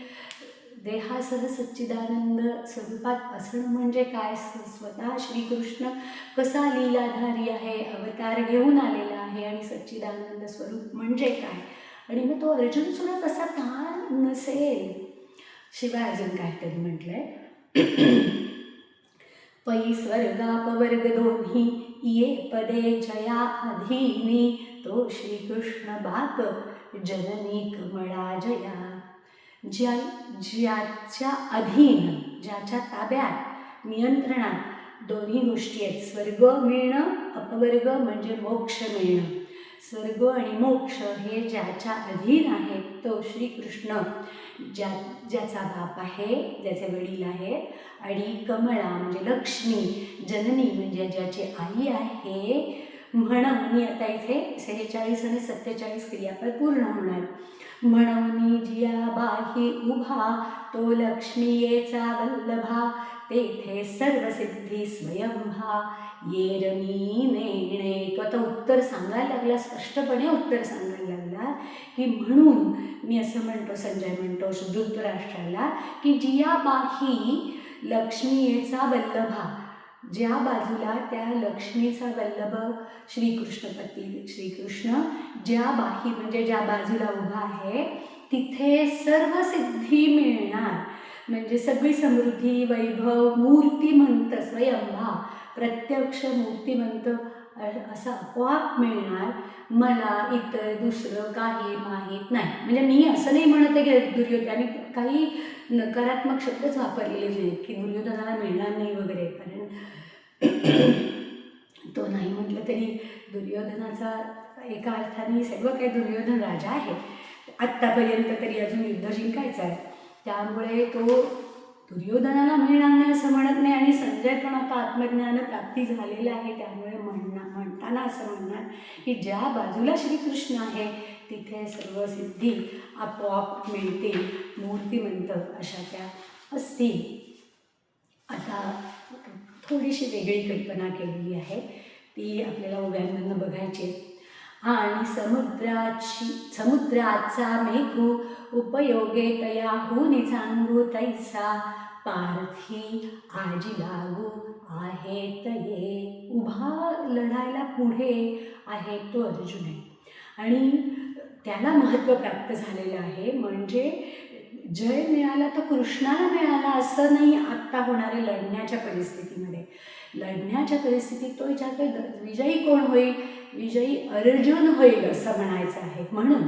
देहासह सच्चिदानंद स्वरूपात असणं म्हणजे काय, स्वतः श्रीकृष्ण कसा लीलाधारी आहे, अवतार घेऊन आलेला आहे, आणि सच्चिदानंद स्वरूप म्हणजे काय, आणि मग तो अर्जुन सुद्धा तसा का नसेल. शिवाय अजून काहीतरी म्हटलंय, पै स्वर्गापवर्ग दोन्ही ये पदे जया अधीनी, तो श्रीकृष्ण बाप जननी कमळा जया. ज्याच्या अधीन, ज्याच्या ताब्यात, नियंत्रणात दोन्ही गोष्टी आहेत, स्वर्ग मिळणं, अपवर्ग म्हणजे मोक्ष मिळणं. स्वर्ग आणि मोक्ष हे ज्याच्या अधीन आहेत, तो श्रीकृष्ण ज्याचा बाप आहे, ज्याचे वडील आहेत, आणि कमळा म्हणजे लक्ष्मी, जननी म्हणजे ज्याची आई आहे. म्हणून आता इथे 46 आणि 47 क्रियापद पूर्ण होणार. म्हणून जिया बाही उभा, तो लक्ष्मीयेचा वल्लभा, तेथे सर्व सिद्धी स्वयंभा, येरमी नेणे. तो आता उत्तर सांगायला लागला, स्पष्टपणे उत्तर सांगायला लागला की म्हणून मी असं म्हणतो, संजय म्हणतो धृतराष्ट्राला की जिया बाही लक्ष्मीयेचा वल्लभा, ज्या बाजूला त्या लक्ष्मीचा वल्लभ श्रीकृष्णपती श्रीकृष्ण ज्या बाही म्हणजे ज्या बाजूला उभा आहे, तिथे सर्व सिद्धी मिळणार, म्हणजे सगळी समृद्धी, वैभव, मूर्तिमंत, स्वयंभा, प्रत्यक्ष मूर्तिमंत असं आपोआप मिळणार. मला इतर दुसरं काही माहीत नाही. म्हणजे मी असं नाही म्हणत आहे की दुर्योधनाने काही नकारात्मक शब्दच वापरलेले नाहीत की दुर्योधनाला मिळणार नाही वगैरे, कारण तो नाही म्हटलं तरी दुर्योधनाचा एका अर्थाने सर्व काही दुर्योधन राजा आहे आत्तापर्यंत, तरी अजून युद्ध जिंकायचं आहे. त्यामुळे तो दुर्योधनाला मिळणार नाही असं म्हणत नाही, आणि संजय पण आता आत्मज्ञान प्राप्ती झालेलं आहे. त्यामुळे म्हणताना असं म्हणणार की ज्या बाजूला श्रीकृष्ण आहे तिथे सर्व सिद्धी आपोआप मिळतील, मूर्तिमंत अशा त्या असतील. आता थोडीशी वेगळी कल्पना केलेली आहे, ती आपल्याला उभ्यांमधनं बघायची. आणि समुद्राचा मेघू उपयोगे तयाहून चांगू तैसा पार्थी आजी लागू आहे तये. उभा लढायला पुढे आहे तो अर्जुन आहे, आणि त्याला महत्त्व प्राप्त झालेलं आहे. म्हणजे जय मिळाला तर कृष्णाला मिळाला असं नाही. आत्ता होणाऱ्या लढण्याच्या परिस्थितीमध्ये, लढण्याच्या परिस्थितीत तो विचारतोय विजयी कोण होईल, विजयी अर्जुन होईल असं म्हणायचं आहे. म्हणून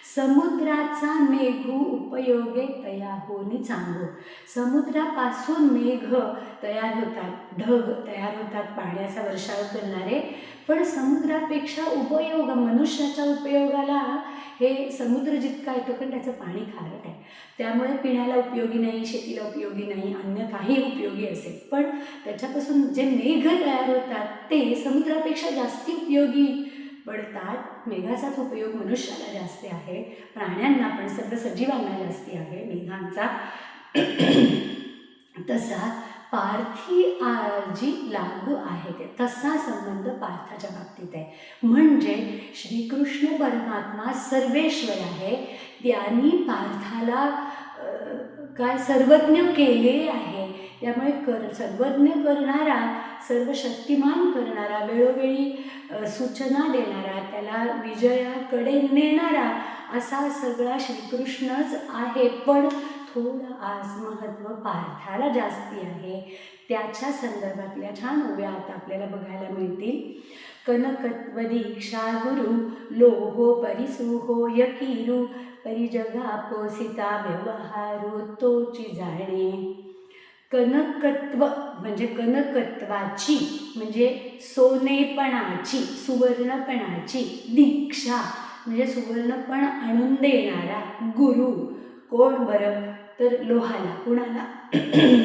समुद्राचा मेघू उपयोगे तयाहून चांगू. समुद्रापासून मेघ तयार होतात, ढग तयार होतात, पाण्याचा वर्षाव करणारे. पण समुद्रापेक्षा उपयोग, मनुष्याच्या उपयोगाला हे समुद्र जितका येतो, कारण त्याचं पाणी खारट आहे, त्यामुळे पिण्याला उपयोगी नाही, शेतीला उपयोगी नाही, अन्य काही उपयोगी असेल. पण त्याच्यापासून जे मेघ तयार होतात ते समुद्रापेक्षा जास्ती उपयोगी पडतात. मेघाचाच उपयोग मनुष्याला जास्ती आहे, प्राण्यांना पण, सर्व सजीवांना जास्ती आहे मेघांचा. तसा पार्थी आजी लागू आहे ते, तसा संबंध पार्थाच्या बाबतीत आहे. म्हणजे श्रीकृष्ण परमात्मा सर्वेश्वर आहे, त्यांनी पार्थाला काय सर्वज्ञ केले आहे. त्यामुळे सर्वज्ञ करणारा, सर्व शक्तिमान करणारा, वेळोवेळी सूचना देणारा, त्याला विजयाकडे नेणारा असा सगळा श्रीकृष्णच आहे. पण थोडं आज महत्त्व पार्थाला जास्ती आहे. त्याच्या संदर्भातल्या छान ओव्या आता आपल्याला बघायला मिळतील. कनकत्व दीक्षा गुरु लोहो परिसुहो यकीरू परिजगा पोसिता व्यवहारू तोची जाणे. कनकत्व म्हणजे कनकत्वाची म्हणजे सोनेपणाची, सुवर्णपणाची, दीक्षा म्हणजे सुवर्णपण आणून देणारा, गुरु कोण बरं तर लोहाला, कुणाला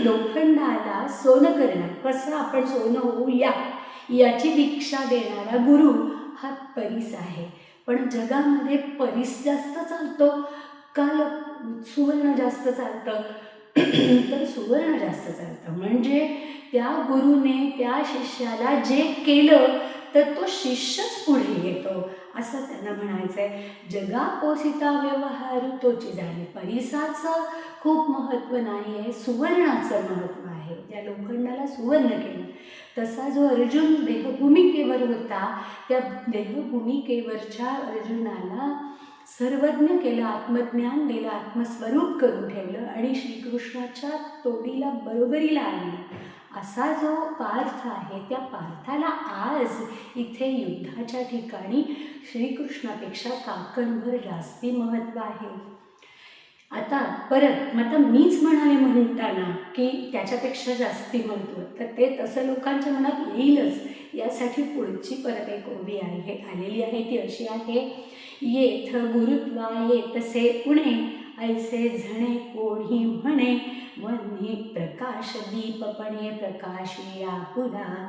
लोखंडाला सोनं करणार, कसं आपण सोनं होऊया याची दीक्षा देणारा गुरु हा परीस आहे. पण जगामध्ये परीस जास्त चालतो का सुवर्ण जास्त चालतं तर सुवर्ण जास्त चालतं. म्हणजे त्या गुरुने त्या शिष्याला जे केलं तर तो शिष्यच पुढे येतो असं त्यांना म्हणायचं आहे. जगा पोसिता व्यवहारू तोची जाणे. परिसाचं खूप महत्त्व नाही आहे, सुवर्णाचं महत्त्व आहे. ज्या लोखंडाला सुवर्ण केलं, तसा जो अर्जुन देहभूमिकेवर होता, त्या देहभूमिकेवरच्या अर्जुनाला सर्वज्ञ केलं, आत्मज्ञान दिलं, आत्मस्वरूप करून ठेवलं आणि श्रीकृष्णाच्या तोडीला बरोबरीला आणलं. असा जो पार्थ आहे, त्या पार्थाला आज इथे युद्धाच्या ठिकाणी श्रीकृष्णापेक्षा काकणभर जास्ती महत्त्व आहे. आता परत आता मीच म्हणाले म्हणताना की त्याच्यापेक्षा जास्ती महत्त्व, तर ते तसं लोकांच्या मनात येईलच. यासाठी पुढची परत एक ओवी आलेली आहे, ती अशी आहे. येथ गुरुत्वा येतसे उणे ऐसे झणे कोणी म्हणे वन्ही प्रकाश दीपपणे प्रकाशिया पुन्हा.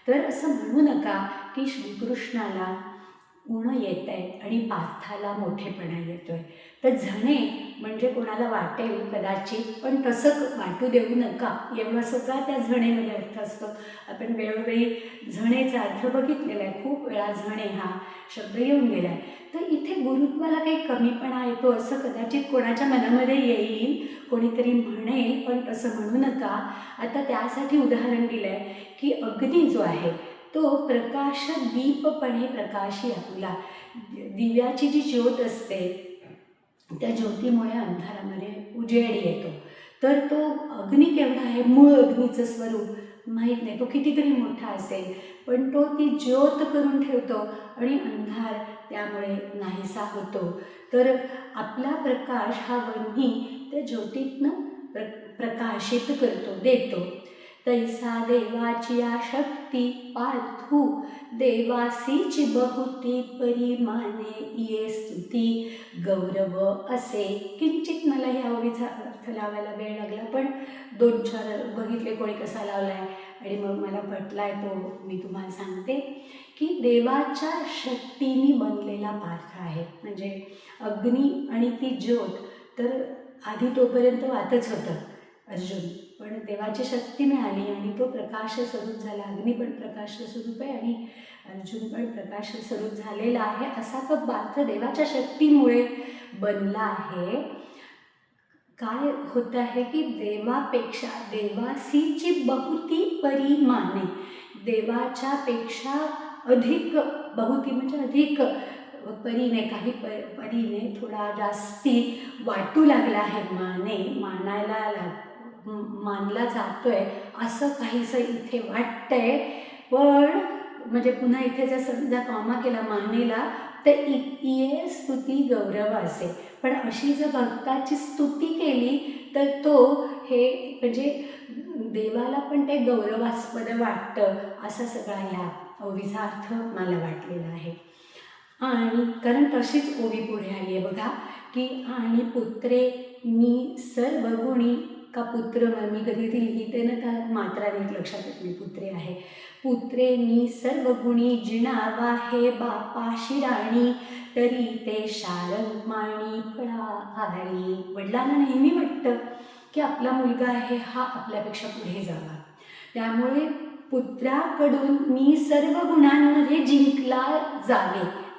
तर असं म्हणू नका की श्रीकृष्णाला उणं येत आहे आणि पार्थाला मोठेपणा येतो आहे. तर झणे म्हणजे कोणाला वाटेल कदाचित, पण तसं वाटू देऊ नका. एवढा सगळा त्या झणेमध्ये अर्थ असतो. आपण वेळोवेळी झणेचा अर्थ बघितलेला आहे, खूप वेळा झणे हा शब्द येऊन गेला आहे. तर इथे गुरुत्वाला काही कमीपणा येतो असं कदाचित कोणाच्या मनामध्ये येईल, कोणीतरी म्हणेल, पण तसं म्हणू नका. आता त्यासाठी उदाहरण दिलं आहे की अग्नी जो आहे तो प्रकाश दीपपणे प्रकाशी आपला, दिव्याची जी ज्योत असते त्या ज्योतीमुळे अंधारामध्ये उजेड येतो. तर तो अग्नी केवढा आहे, मूळ अग्नीचं स्वरूप माहीत नाही, तो कितीतरी मोठा असेल, पण तो ती ज्योत करून ठेवतो आणि अंधार त्यामुळे नाहीसा होतो. तर आपला प्रकाश हा वन्ही त्या ज्योतीतनं प्रकाशित करतो, देतो. तैसा देवाची या शक्ती पार्थू देवासीची बहुती परिमाने ये स्तुती गौरव असे. किंचित मला ह्या ओळीचा अर्थ लावायला वेळ लागला, पण 2-4 बघितले कोणी कसा लावला आहे आणि मग मला पटलाय तो मी तुम्हाला सांगते की देवाच्या शक्तीने बनलेला पार्थ आहे. म्हणजे अग्नी आणि ती ज्योत तर आधी तोपर्यंत वातच होतं अर्जुन, पण देवाची शक्ती मिळाली आणि तो प्रकाश स्वरूप झाला. अग्नी पण प्रकाश स्वरूप आहे आणि अर्जुन पण प्रकाश स्वरूप झालेला आहे. असा तो पार्थ देवाच्या शक्तीमुळे बनला आहे. काय होतं आहे की देवापेक्षा देवासीची बहुती परिमाने, देवाच्या पेक्षा अधिक, बहुती म्हणजे अधिक परीने, काही परीने थोडा जास्ती वाटू लागला आहे. मानला जातोय असं काहीसं इथे वाटतंय. पण म्हणजे पुन्हा इथे जर समजा कॉमा केला मानेला तर ये स्तुती गौरव असे. पण अशी जर भक्ताची स्तुती केली तर तो हे म्हणजे देवाला पण ते गौरवास्पद वाटतं, असा सगळा ह्या ओवीचा अर्थ मला वाटलेला आहे. आणि कारण तशीच ओवी पुढे आली आहे बघा की आणि पुत्रे मी सर्व गुणी, का पुत्र मी कधी ती लिहिते ना तर मात्रा नीट लक्षात येत नाही, पुत्रे आहे. पुत्रे मी सर्व गुणी जिणावा हे बापाशी राणी, तरी ते शारंग माणी फळा आली. वडिलांना नेहमी वाटतं की आपला मुलगा आहे हा आपल्यापेक्षा पुढे जावा, त्यामुळे पुत्राकडून मी सर्व गुणांमध्ये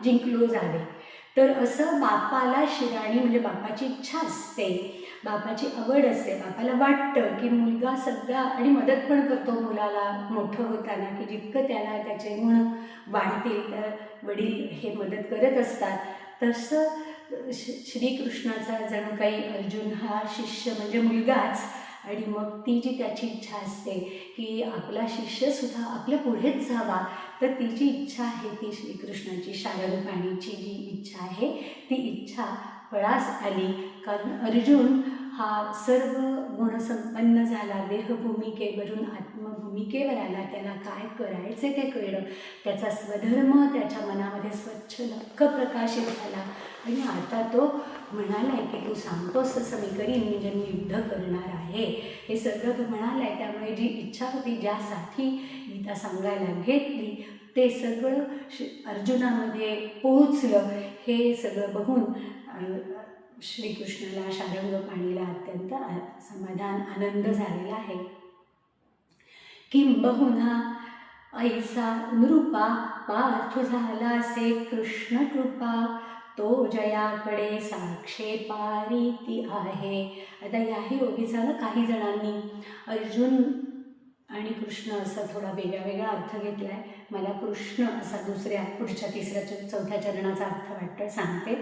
जिंकलो जावे. तर असं बापाला शिराणी म्हणजे बापाची इच्छा असते, बापाची आवड असते. बापाला वाटतं की मुलगा सगळा आणि मदत पण करतो मुलाला मोठं होताना, की जितकं त्याला त्याचे गुण वाढतील तर वडील हे मदत करत असतात. तसं श्रीकृष्णाचा जणू काही अर्जुन हा शिष्य म्हणजे मुलगाच, आणि मग ती जी त्याची इच्छा असते की आपला शिष्यसुद्धा आपल्या पुढेच जावा, तर ती जी इच्छा आहे ती श्रीकृष्णाची शारंग पाणीची जी इच्छा आहे ती इच्छा फळास आली. कारण अर्जुन हा सर्व गुणसंपन्न झाला, देहभूमिकेवरून आत्मभूमिकेवर आला. त्याला काय करायचे ते कळलं, त्याचा स्वधर्म त्याच्या मनामध्ये स्वच्छ लक्ष प्रकाशित झाला आणि आता तो म्हणाला आहे की तू सांगतोस तसं मी करीन, म्हणजे मी युद्ध करणार आहे. हे सगळं तो म्हणाला आहे. त्यामुळे जी इच्छा होती, ज्यासाठी गीता सांगायला घेतली, ते सगळं अर्जुनामध्ये पोहोचलं. हे सगळं बघून श्रीकृष्णाला, शारंग पाणीला अत्यंत समाधान, आनंद झालेला आहे. किंबहुना ऐसा नृपा पार्थ झालासे कृष्ण कृपा, तो जयाकडे साक्षेपारीती आहे. आता याही ओवीचा ना काही जणांनी अर्जुन आणि कृष्ण असा थोडा वेगळा अर्थ घेतला आहे. मला कृष्ण असा दुसऱ्या पुढच्या 3-4 चरणाचा अर्थ वाटतं, सांगते.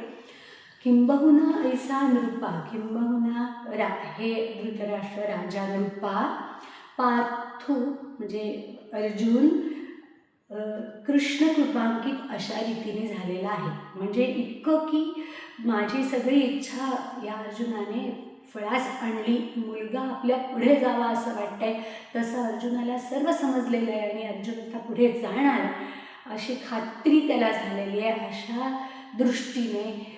किंबहुना ऐसा नृपा, किंबहुना हे धृतराष्ट्र राजा नृपा, पार्थू म्हणजे अर्जुन कृष्ण कृपांकित अशा रीतीने झालेला आहे. म्हणजे इतकं की माझी सगळी इच्छा या अर्जुनाने फळास आणली, मुलगा आपल्या पुढे जावा असं वाटतंय. तसं अर्जुनाला सर्व समजलेलं आहे आणि अर्जुन आता पुढे जाणार अशी खात्री त्याला झालेली आहे. अशा दृष्टीने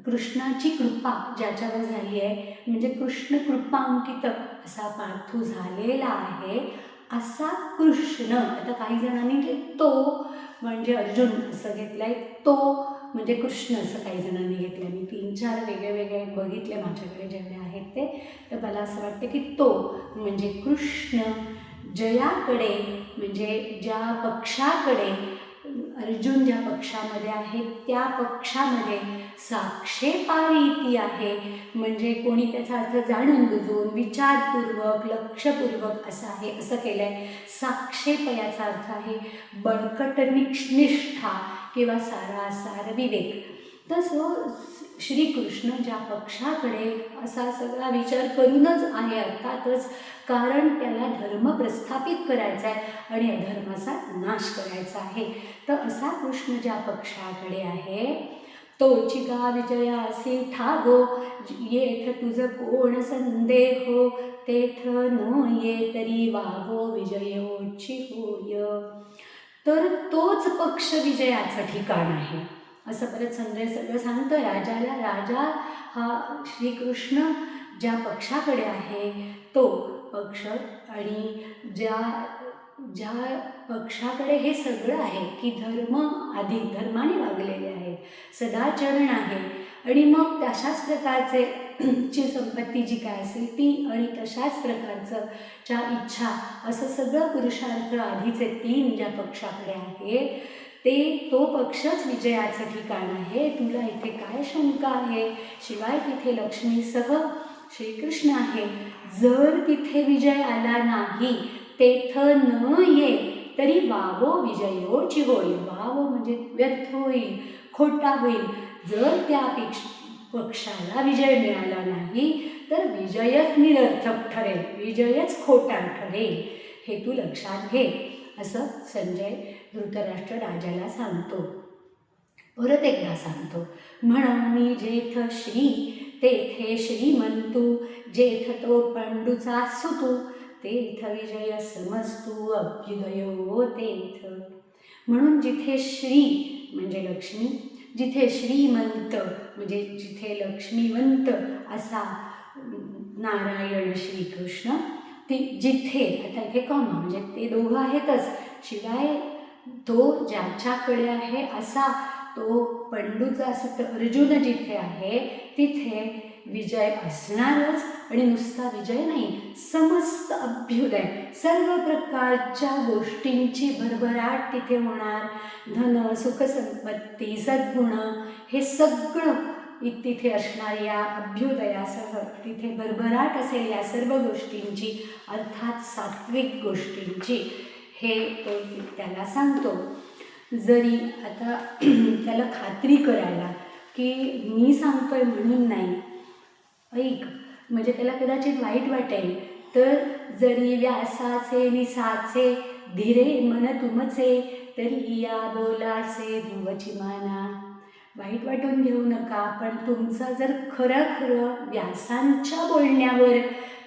कृष्णाची कृपा ज्याच्यावर झाली आहे, म्हणजे कृष्ण कृपांकित असा पार्थू झालेला आहे. असा कृष्ण, आता काही जणांनी तो म्हणजे अर्जुन असं घेतलं आहे, तो म्हणजे कृष्ण असं काही जणांनी घेतलं. मी 3-4 वेगळे बघितले माझ्याकडे जेवढे आहेत ते, तर मला असं वाटतं की तो म्हणजे कृष्ण जयाकडे, म्हणजे ज्या पक्षाकडे अर्जुन ज्या पक्षामध्ये आहे त्या पक्षामध्ये साक्षेपारीती आहे. म्हणजे कोणी त्याचा अर्थ जाणून बुजून विचारपूर्वक लक्षपूर्वक असं आहे, असं केलं आहे. साक्षेप याचा अर्थ आहे बळकट निष्ठा किंवा सारासार विवेक. तसं श्रीकृष्ण ज्या पक्षाकडे असा सगळा विचार करूनच आहे, अर्थातच, कारण त्याला धर्म प्रस्थापित करायचा आहे आणि अधर्माचा नाश करायचा आहे. तर असा कृष्ण ज्या पक्षाकडे आहे तोची गा विजयासी ठावो, येथ तुझ कोण संदेहो, तेथ न ये तरी वावो विजयोची होय. तर तोच पक्ष विजयाचं ठिकाण आहे असं परत संजय सगळं सांगतो राजाला. राजा हा श्रीकृष्ण ज्या पक्षाकडे आहे तो पक्ष, आणि ज्या ज्या पक्षाकडे हे सगळं आहे की धर्म अधिक धर्माने वागलेले आहे, सदाचरण आहे, आणि मग तशाच प्रकारचे ची संपत्ती जी काय असेल ती, आणि तशाच प्रकारचं च्या इच्छा, असं सगळं पुरुषार्थ आधीचे 3 ज्या पक्षाकडे आहे ते तो पक्षच विजयाचं ठिकाण आहे. तुला इथे काय शंका आहे? शिवाय तिथे लक्ष्मीसह श्रीकृष्ण आहे. जर तिथे विजय आला नाही, तेथ न ये तरी वावो विजयोची होईल. वाव म्हणजे व्यर्थ होईल, खोटा होईल. जर त्या पक्षाला विजय मिळाला नाही तर विजयच निरर्थक ठरेल, विजयच खोटा ठरेल, हे तू लक्षात घे, असं संजय धृतराष्ट्र राजाला सांगतो. परत एकदा सांगतो, म्हणून जेथ श्री तेथे श्रीमंतू, जेथ तो पंडूचा सुतू, तेथ विजय समजतू अभ्युदयो तेथ. म्हणून जिथे श्री म्हणजे लक्ष्मी, जिथे श्रीमंत म्हणजे जिथे लक्ष्मीवंत असा नारायण श्रीकृष्ण, ती जिथे, आता इथे कॉमा म्हणजे ते दोघं आहेतच, शिवाय तो ज्याच्याकडे आहे असा तो पंडूचा असं अर्जुन जिथे आहे तिथे विजय असणारच. आणि नुसता विजय नाही, समस्त अभ्युदय, सर्व प्रकारच्या गोष्टींची भरभराट तिथे होणार. धन, सुखसंपत्ती, सद्गुण हे सगळं तिथे असणार. या अभ्युदयासह तिथे भरभराट असेल या सर्व गोष्टींची, अर्थात सात्विक गोष्टींची, हे तो त्याला सांगतो. जरी आता त्याला खात्री करायला की मी सांगतोय म्हणून नाही, ऐक, म्हणजे त्याला कदाचित वाईट वाटेल, तर जरी व्यासाचे निसाचे धीरे मन तुमचे, तरी या बोलाचे ध्रुवची माना. वाईट वाटून घेऊ नका, पण तुमचा जर खरं व्यासांच्या बोलण्यावर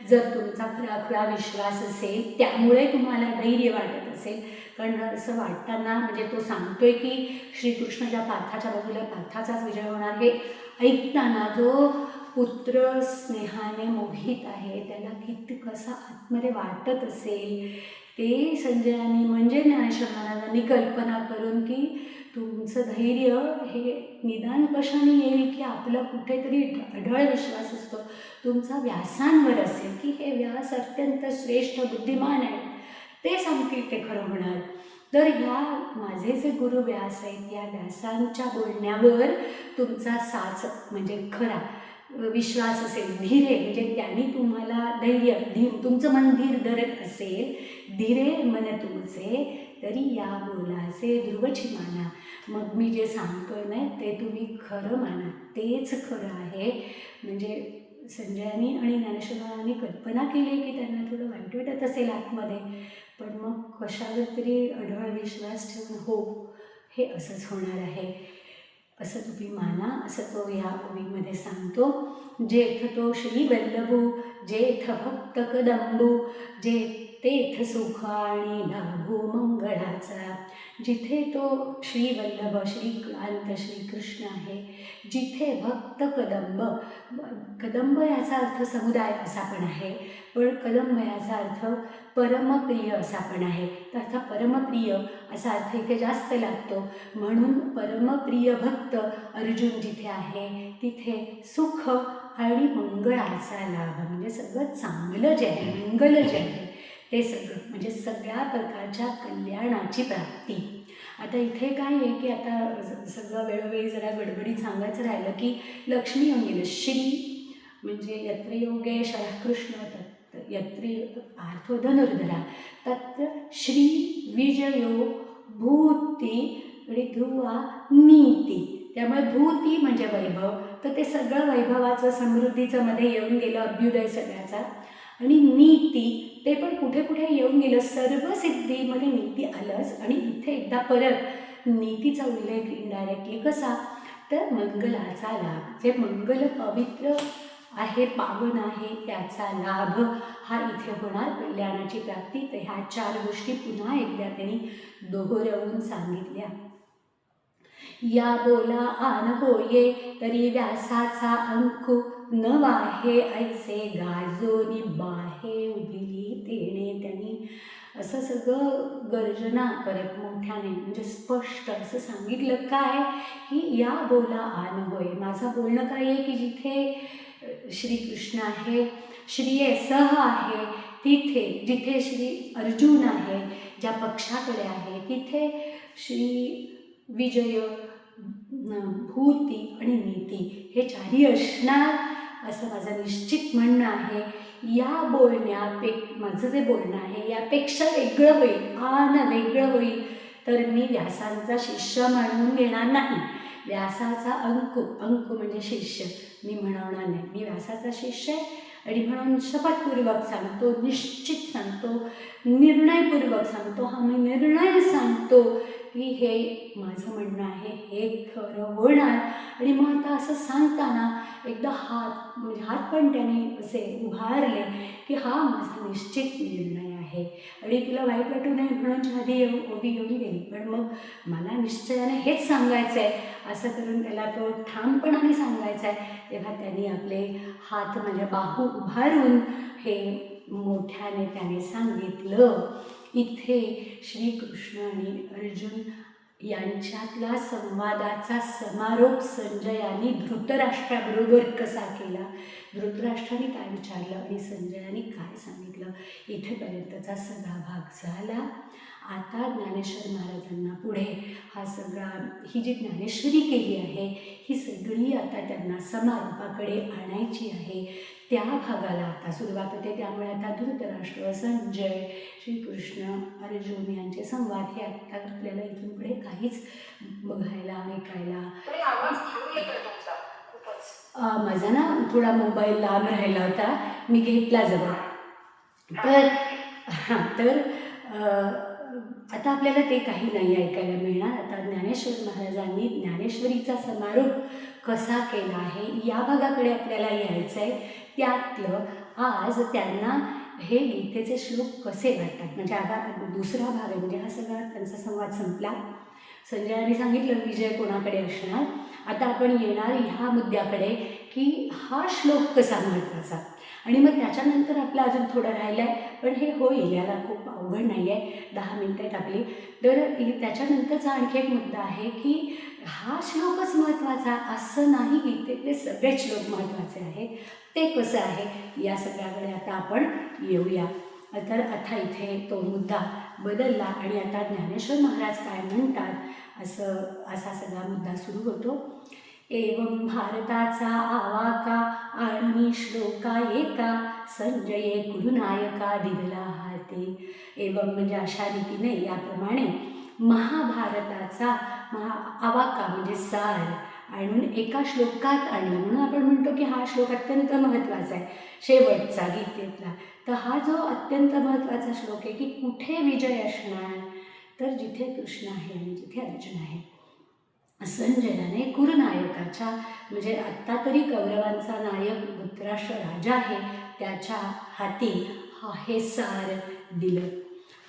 जर तुमचा खरा विश्वास असेल, त्यामुळे तुम्हाला धैर्य वाटत असेल, कारण असं वाटताना म्हणजे तो सांगतोय की श्रीकृष्णाच्या पार्थाच्या बाजूला पार्थाचाच विजय होणार, हे ऐकताना जो पुत्र स्नेहाने मोहित आहे त्याला किती कसा आतमध्ये वाटत असेल ते संजयानी म्हणजे ज्ञानेश्वर महाराजांनी कल्पना करून की तुमचं धैर्य हे निदान कशाने येईल की आपला कुठेतरी अढळ विश्वास असतो तुमचा व्यासांवर असेल की हे व्यास अत्यंत श्रेष्ठ बुद्धिमान आहे, ते सांगतील ते खरं होणार. तर ह्या माझे जे गुरु व्यास आहेत या व्यासांच्या बोलण्यावर तुमचा साच म्हणजे खरा विश्वास असेल, धीरे म्हणजे त्यांनी तुम्हाला धैर्य तुमचं मन धीर धरत असेल, धीरे मन तुमचे, तरी या बोलाचे ध्रुवची माना. मग मी जे सांगतोय ना ते तुम्ही खरं माना, तेच खरं आहे. म्हणजे संजयानी आणि ज्ञानेश्वरांनी कल्पना केली की त्यांना थोडं वाईट वाटत असेल आतमध्ये, पण मग कशावर तरी अढळ विश्वास ठेवून हो हे असंच होणार आहे असं तुम्ही माना, असं तो या ओळीमध्ये सांगतो. जेथ तो श्रीवल्लभू, जेथ भक्त कदंबू, जे तेथ सुख आणि लाभू मंगळाचा. जिथे तो श्रीवल्लभ श्रीकांत श्रीकृष्ण आहे, जिथे भक्त कदंब, कदंब याचा अर्थ समुदाय असा पण आहे, पण कदंब याचा अर्थ परमप्रिय असा पण आहे. तर असा परमप्रिय असा अर्थ इथे जास्त लागतो, म्हणून परमप्रिय भक्त अर्जुन जिथे आहे तिथे सुख आणि मंगळाचा लाभ म्हणजे सगळं चांगलं जे आहे, मंगल जे आहे ते सगळं म्हणजे सगळ्या प्रकारच्या कल्याणाची प्राप्ती. आता इथे काय आहे की आता सगळं वेळोवेळी जरा गडबडीत सांगायचं राहिलं की लक्ष्मी येऊन गेलं. श्री म्हणजे यत्र योगेश्वरः कृष्ण तत् यत्र पार्थो धनुर्धरा तत्र श्री विजयो भूती आणि ध्रुवा नीती. त्यामुळे भूती म्हणजे वैभव, तर ते सगळं वैभवाचं समृद्धीचं मध्ये येऊन गेलं, अभ्युदय सगळ्याचा. आणि नीती ते पण कुठे कुठे येऊन गेलं, सर्व सिद्धीमध्ये नीती आलंच. आणि इथे एकदा परत नीतीचा उल्लेख इनडायरेक्टली कसा तर मंगलाचा लाभ, जे मंगल पवित्र आहे, पावन आहे, त्याचा लाभ हा इथे होणार, कल्याणाची प्राप्ती. तर ह्या 4 गोष्टी पुन्हा एकदा त्यांनी दोहोरवून सांगितल्या. या बोला आन होये तरी व्यासाचा अंकु, न वाहे ऐसे गाजोनी बाहे उभिली तेणे. त्यांनी असं सगळं गर्जना करत मोठ्याने, म्हणजे स्पष्ट असं सांगितलं काय, की या बोला आन होय. माझं बोलणं काय आहे की जिथे श्रीकृष्ण आहे, श्री सह आहे, जिथे श्री अर्जुन आहे, ज्या पक्षाकडे आहे, तिथे श्री विजय, भूती आणि नीती हे 4ही असणार असं माझं निश्चित म्हणणं आहे. या माझं जे बोलणं आहे यापेक्षा वेगळं होईल, वेगळं होईल, तर मी व्यासांचा शिष्य म्हणून घेणार नाही. व्यासाचा अंकु म्हणजे शिष्य मी म्हणवणार नाही. मी व्यासाचा शिष्य आहे आणि म्हणून शपथपूर्वक सांगतो, निश्चित सांगतो, निर्णयपूर्वक सांगतो, हा मी निर्णय सांगतो की हे माझं म्हणणं आहे, हे खरं होणार. आणि मग आता असं सांगताना एकदा हात पण त्याने असे उभारले की हा माझा निश्चित निर्णय आहे आणि तुला वाईट वाटू नये म्हणून आधी उभी येऊन गेली, पण मग मला निश्चयाने हेच सांगायचं आहे असं करून त्याला तो ठामपणाने सांगायचा आहे. तेव्हा त्यांनी आपले हात म्हणजे बाहू उभारून हे मोठ्याने त्याने सांगितलं. इथे श्रीकृष्ण आणि अर्जुन यांच्यातला संवादाचा समारोप संजयाने धृतराष्ट्राबरोबर कसा केला, धृतराष्ट्राने काय विचारलं आणि संजयाने काय सांगितलं, इथेपर्यंतचा सगळा भाग झाला. आता ज्ञानेश्वर महाराजांना पुढे ही जी ज्ञानेश्वरी केली आहे ही सगळी आता त्यांना समारोपाकडे आणायची आहे. त्या भागाला आता सुरुवात होते. त्यामुळे आता धृतराष्ट्र, संजय, श्रीकृष्ण, अर्जुन यांचे संवाद हे आता आपल्याला इथून पुढे काहीच बघायला, ऐकायला. माझा ना थोडा मोबाईल लांब राहिला होता, मी घेतला जवळ. तर आता आपल्याला ते काही नाही ऐकायला मिळणार. आता ज्ञानेश्वर महाराजांनी ज्ञानेश्वरीचा समारोप कसा केला आहे या भागाकडे आपल्याला यायचं आहे. त्यातलं आज त्यांना हे गीतेचे श्लोक कसे वाटतात, म्हणजे आता दुसरा भाग आहे, म्हणजे हा सगळा त्यांचा संवाद संपला. संजयाने सांगितलं विजय कोणाकडे असणार. आता आपण येणार ह्या मुद्द्याकडे की हा श्लोक कसा महत्त्वाचा, आणि मग त्याच्यानंतर आपलं अजून थोडं राहिलं आहे, पण हे होईल, याला खूप अवघड नाही आहे, 10 मिनटं आहेत आपली. तर त्याच्यानंतरचा आणखी एक मुद्दा आहे की हा श्लोकच महत्त्वाचा असं नाही, गीतेतले सगळे श्लोक महत्त्वाचे आहेत. ते कसं आहे या सगळ्याकडे आता आपण येऊया. तर आता इथे तो मुद्दा बदलला आणि आता ज्ञानेश्वर महाराज काय म्हणतात असा सगळा मुद्दा सुरू होतो. एवं भारताचा आवाका आणि श्लोका एका, संजये कुरुनायका दिगला हाते. एवं म्हणजे अशा रीतीने, याप्रमाणे महाभारताचा आवाका म्हणजे सार आणून एका श्लोकात आणलं. म्हणून आपण म्हणतो की हा श्लोक अत्यंत महत्त्वाचा आहे, शेवटचा गीतेतला. तर हा जो अत्यंत महत्त्वाचा श्लोक आहे की कुठे विजय असणार, तर जिथे कृष्ण आहे आणि जिथे अर्जुन आहे. संजयाने कुरुनायकाच्या, म्हणजे आत्ता तरी कौरवांचा नायक धृतराष्ट्र राजा आहे, त्याच्या हाती हे सार दिलं.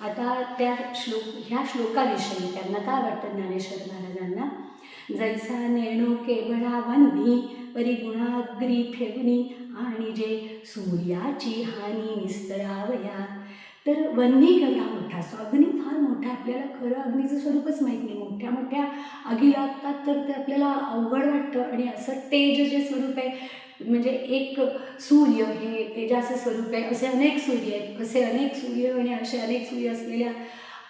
आता ह्या श्लोकाविषयी त्यांना काय वाटतं ज्ञानेश्वर महाराजांना. जैसा नेणू केवळा वन्ही परी गुणाग्री ठेवणी, आणि जे सूर्याची हानी निस्तरावया. तर वन्ही केवढा मोठा असतो, अग्नी फार मोठा, आपल्याला खरं अग्नीचं स्वरूपच माहीत नाही. मोठ्या मोठ्या आगी लागतात तर ते आपल्याला अवघड वाटतं. आणि असं तेज जे स्वरूप आहे, म्हणजे एक सूर्य हे तेजाचं स्वरूप आहे. असे अनेक सूर्य आहेत, असे अनेक सूर्य आणि असे अनेक सूर्य असलेल्या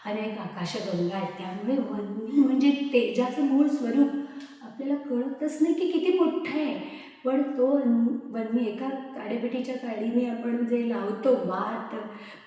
अनेक आकाशगंगा आहेत. त्यामुळे वन्ही म्हणजे तेजाचं मूळ स्वरूप आपल्याला कळतच नाही की किती मोठं आहे. पण तो वन्ही एका काडेपेटीच्या काडीने आपण जे लावतो वात,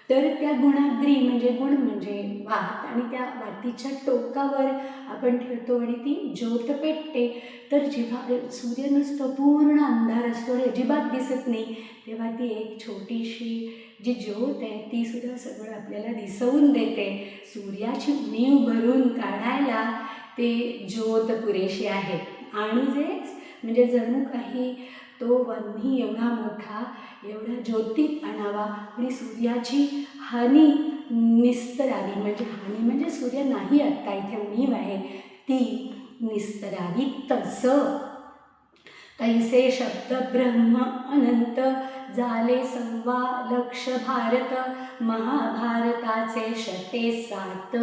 तर त्या गुणाग्री म्हणजे गुण म्हणजे वात, आणि त्या वातीच्या टोकावर आपण ठेवतो आणि ती ज्योत पेटते. तर जेव्हा सूर्य नसतो, पूर्ण अंधार असतो आणि अजिबात दिसत नाही, तेव्हा ती एक छोटीशी जी ज्योत आहे ती सुद्धा सगळं आपल्याला दिसवून देते. सूर्याची उणीव भरून काढायला ते ज्योत पुरेशी आहे. आणि जे म्हणजे जणू काही तो वन्ही एवढा मोठा, एवढा ज्योतीत आणावा आणि सूर्याची हानी निस्तरावी, म्हणजे हानी म्हणजे सूर्य नाही आत्ता इथे उणीव आहे ती निस्तरावी, तसं तैसे शब्द ब्रह्म अनंत झाले सव्वा लक्ष भारत, महाभारताचे 7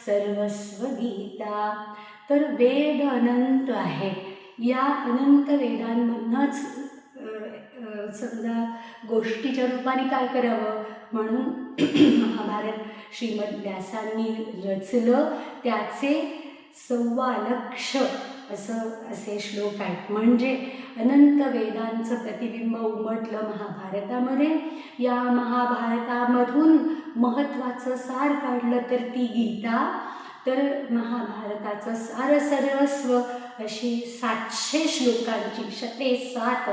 सर्वस्व गीता. तर वेद अनंत आहे, या अनंत वेदांमधनंच समजा गोष्टीच्या रूपाने काय करावं म्हणून महाभारत श्रीमद व्यासांनी रचलं, त्याचे 1.25 लक्ष असे श्लोक आहेत. म्हणजे अनंत वेदांचं प्रतिबिंब उमटलं महाभारतामध्ये. या महाभारतामधून महत्त्वाचं सार काढलं तर ती गीता. तर महाभारताचं सार सर्वस्व अशी 700 श्लोकांची 7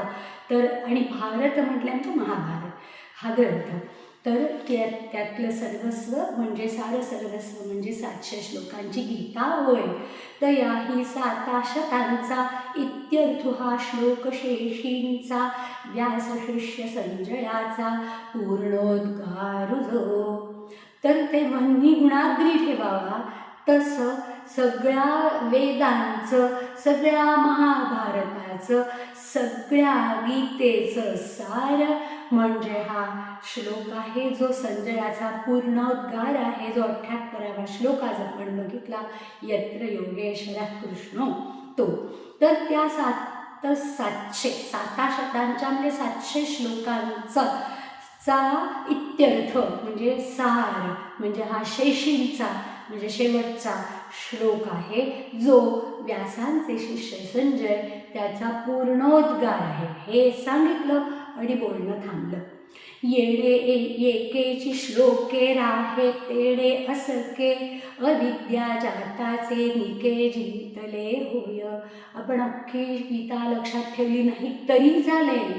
तर, आणि भारत म्हटल्यानंतर महाभारत हा ग्रंथ, तर त्यातलं सर्वस्व म्हणजे सार सर्वस्व म्हणजे 700 श्लोकांची गीता होय. तर याही 7 शतांचा इत्यर्थ हा श्लोक शेषींचा, व्यासशिष्य संजयाचा पूर्णोद्गार जो. तर ते वन्ही गुणाग्री ठेवावा, तसं सगळ्या वेदांचं, सगळ्या महाभारताचं, सगळ्या गीतेचं सार म्हणजे हा श्लोक आहे, जो संजयाचा पूर्णोद्गार आहे, जो 78वा श्लोक आज आपण बघितला, यत्र योगेश्वरः कृष्णो तो. तर त्या 7 शतांच्या म्हणजे 700 श्लोकांचा इत्यर्थ म्हणजे सार म्हणजे हा शेषींचा म्हणजे शेवटचा श्लोक आहे, जो व्यासांचे शिष्य संजय त्याचा पूर्णोद्गार आहे. हे सांगितलं आणि बोलणं थांबलं. येडे एकेची श्लोके राहे तेडे असके, अविद्या जाताचे निके जिंकले होय. आपण अख्खी गीता लक्षात ठेवली नाही तरी चालेल,